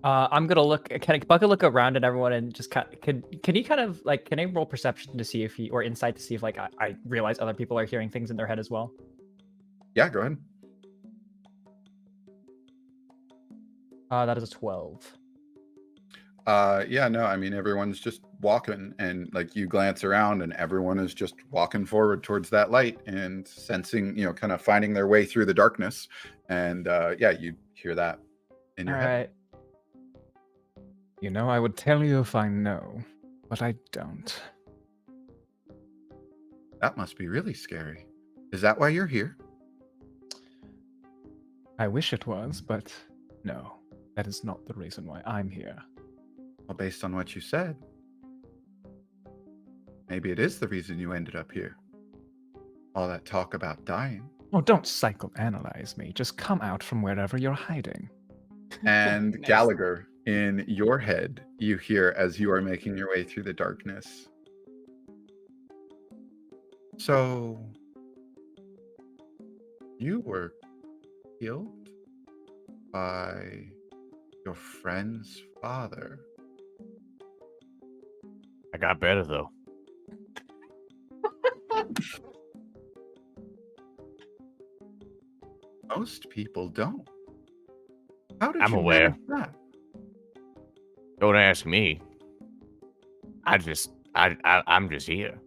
I'm gonna look. Can Bucket look around at everyone and just can he kind of like can I roll perception to see if he or insight to see if like I realize other people are hearing things in their head as well? Yeah, go ahead. That is a 12. Yeah, no, I mean, everyone's just walking, and like you glance around and everyone is just walking forward towards that light and sensing, kind of finding their way through the darkness. And yeah, you hear that in your All head. right. You know, I would tell you if I know, but I don't. That must be really scary. Is that why you're here? I wish it was, but no, that is not the reason why I'm here. Well, based on what you said, maybe it is the reason you ended up here. All that talk about dying. Oh, don't psychoanalyze me. Just come out from wherever you're hiding. And Nice. Gallagher, in your head, you hear as you are making your way through the darkness. So, you were killed by your your friend's father. I got better though. Most people don't. How did I'm you aware. manage that? Don't ask me. I'm just here.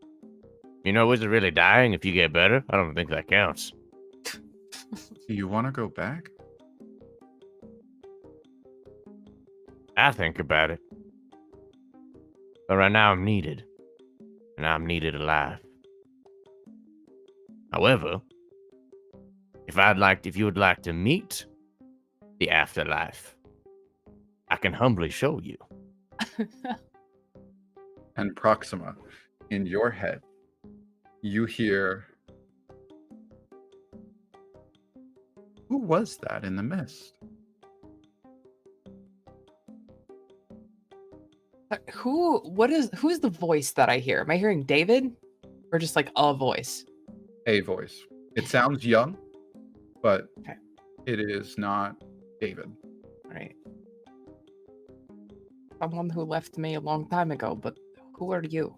You know, is it really dying if you get better? I don't think that counts. Do you want to go back? I think about it. But right now I'm needed. And I'm needed alive. However, if you would like to meet the afterlife, I can humbly show you. And Proxima, in your head, you hear, who was that in the mist? Who's the voice that I hear? Am I hearing David? Or just like a voice? A voice. It sounds young, but Okay. it is not David. All right. Someone who left me a long time ago, but who are you?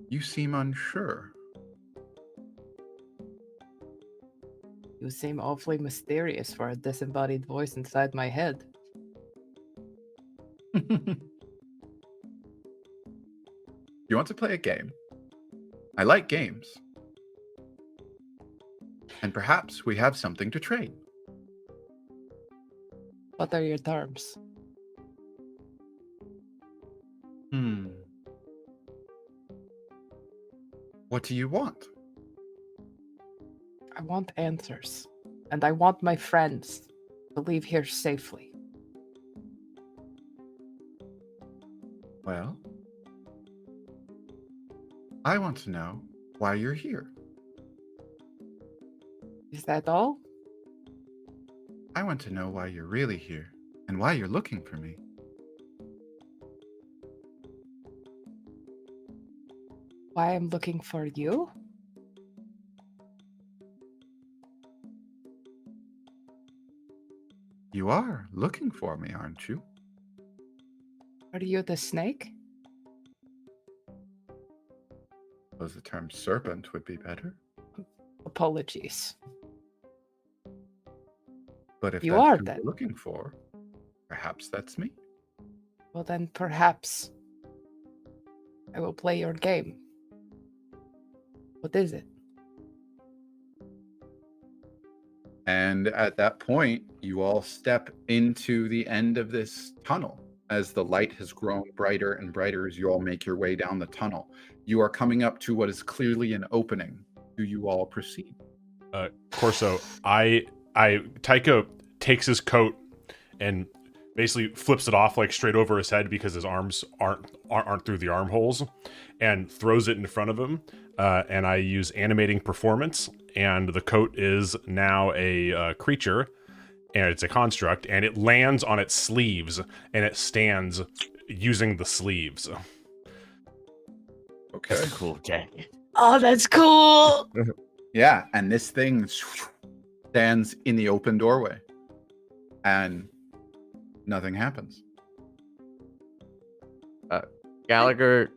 You seem unsure. You seem awfully mysterious for a disembodied voice inside my head. You want to play a game? I like games. And perhaps we have something to trade. What are your terms? What do you want? I want answers. And I want my friends to leave here safely. Well, I want to know why you're here. Is that all? I want to know why you're really here and why you're looking for me. Why I'm looking for you? You are looking for me, aren't you? Are you the snake? Suppose the term serpent would be better. Apologies. But if You that's are who then. you're looking for, perhaps that's me. Well, then perhaps I will play your game. What is it? And at that point, you all step into the end of this tunnel as the light has grown brighter and brighter as you all make your way down the tunnel. You are coming up to what is clearly an opening. Do you all proceed? Corso, Tycho takes his coat and basically flips it off like straight over his head because his arms aren't through the armholes, and throws it in front of him. And I use animating performance, and the coat is now a creature, and it's a construct, and it lands on its sleeves, and it stands using the sleeves. Okay. That's a cool jacket. Oh, that's cool! Yeah, and this thing stands in the open doorway, and nothing happens. Gallagher's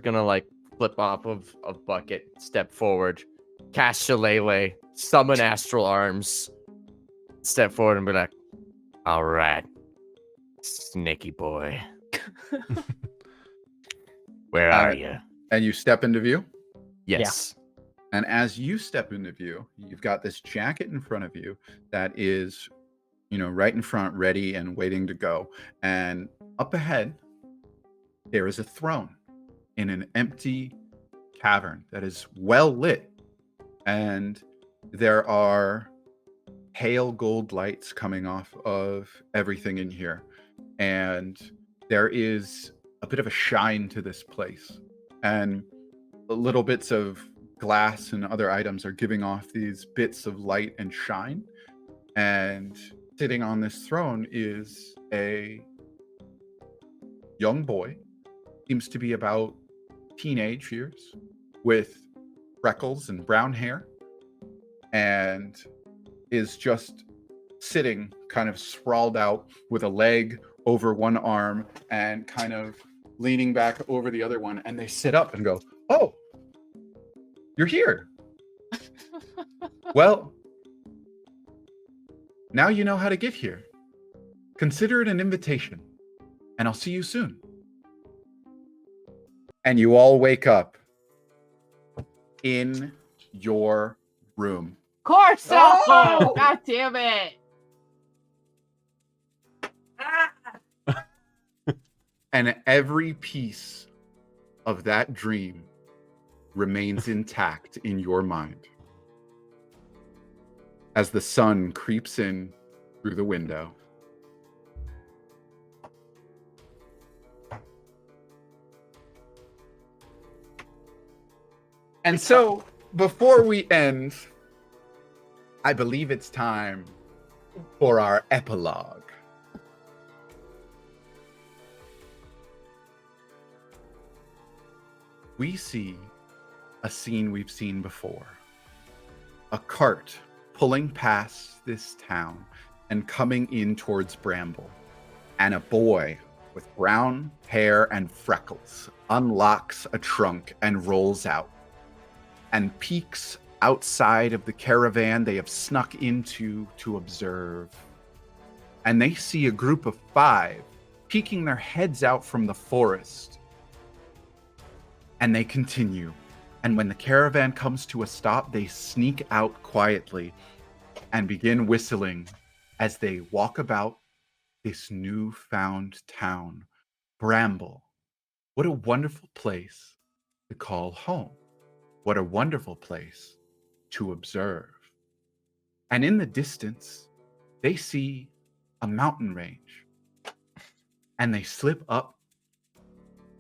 gonna like flip off of Bucket, step forward, cast Shillelagh, summon Astral Arms, step forward and be like, all right, Snaky boy. Where are you? And you step into view. Yes. And as you step into view, you've got this jacket in front of you that is, right in front, ready and waiting to go. And up ahead, there is a throne in an empty cavern that is well lit. And there are pale gold lights coming off of everything in here. And there is a bit of a shine to this place. And little bits of glass and other items are giving off these bits of light and shine. And sitting on this throne is a young boy, seems to be about teenage years, with freckles and brown hair. And is just sitting kind of sprawled out with a leg over one arm and kind of leaning back over the other one. And they sit up and go, "Oh, you're here. Well, now you know how to get here. Consider it an invitation, and I'll see you soon." And you all wake up in your room. Corso! Oh! God damn it! And every piece of that dream remains intact in your mind as the sun creeps in through the window. And so, before we end, I believe it's time for our epilogue. We see a scene we've seen before. A cart pulling past this town and coming in towards Bramble. And a boy with brown hair and freckles unlocks a trunk and rolls out and peeks outside of the caravan they have snuck into to observe. And they see a group of 5 peeking their heads out from the forest. And they continue. And when the caravan comes to a stop, they sneak out quietly and begin whistling as they walk about this newfound town. Bramble. What a wonderful place to call home. What a wonderful place to observe. And in the distance, they see a mountain range. And they slip up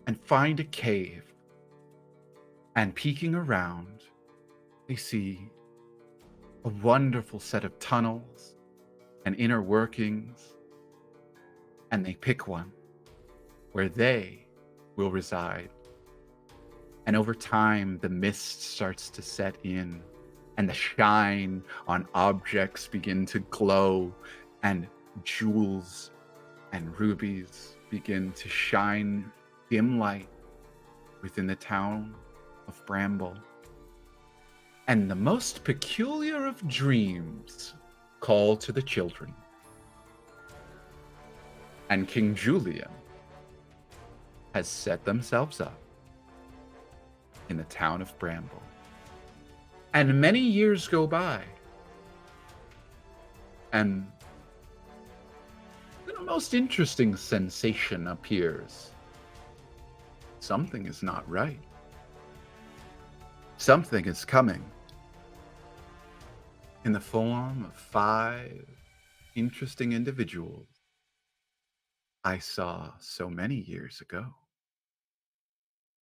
and find a cave. And peeking around, they see a wonderful set of tunnels and inner workings. And they pick one where they will reside. And over time, the mist starts to set in, and the shine on objects begin to glow, and jewels and rubies begin to shine dim light within the town of Bramble. And the most peculiar of dreams call to the children. And King Julian has set themselves up in the town of Bramble. And many years go by. And the most interesting sensation appears. Something is not right. Something is coming in the form of 5 interesting individuals I saw so many years ago.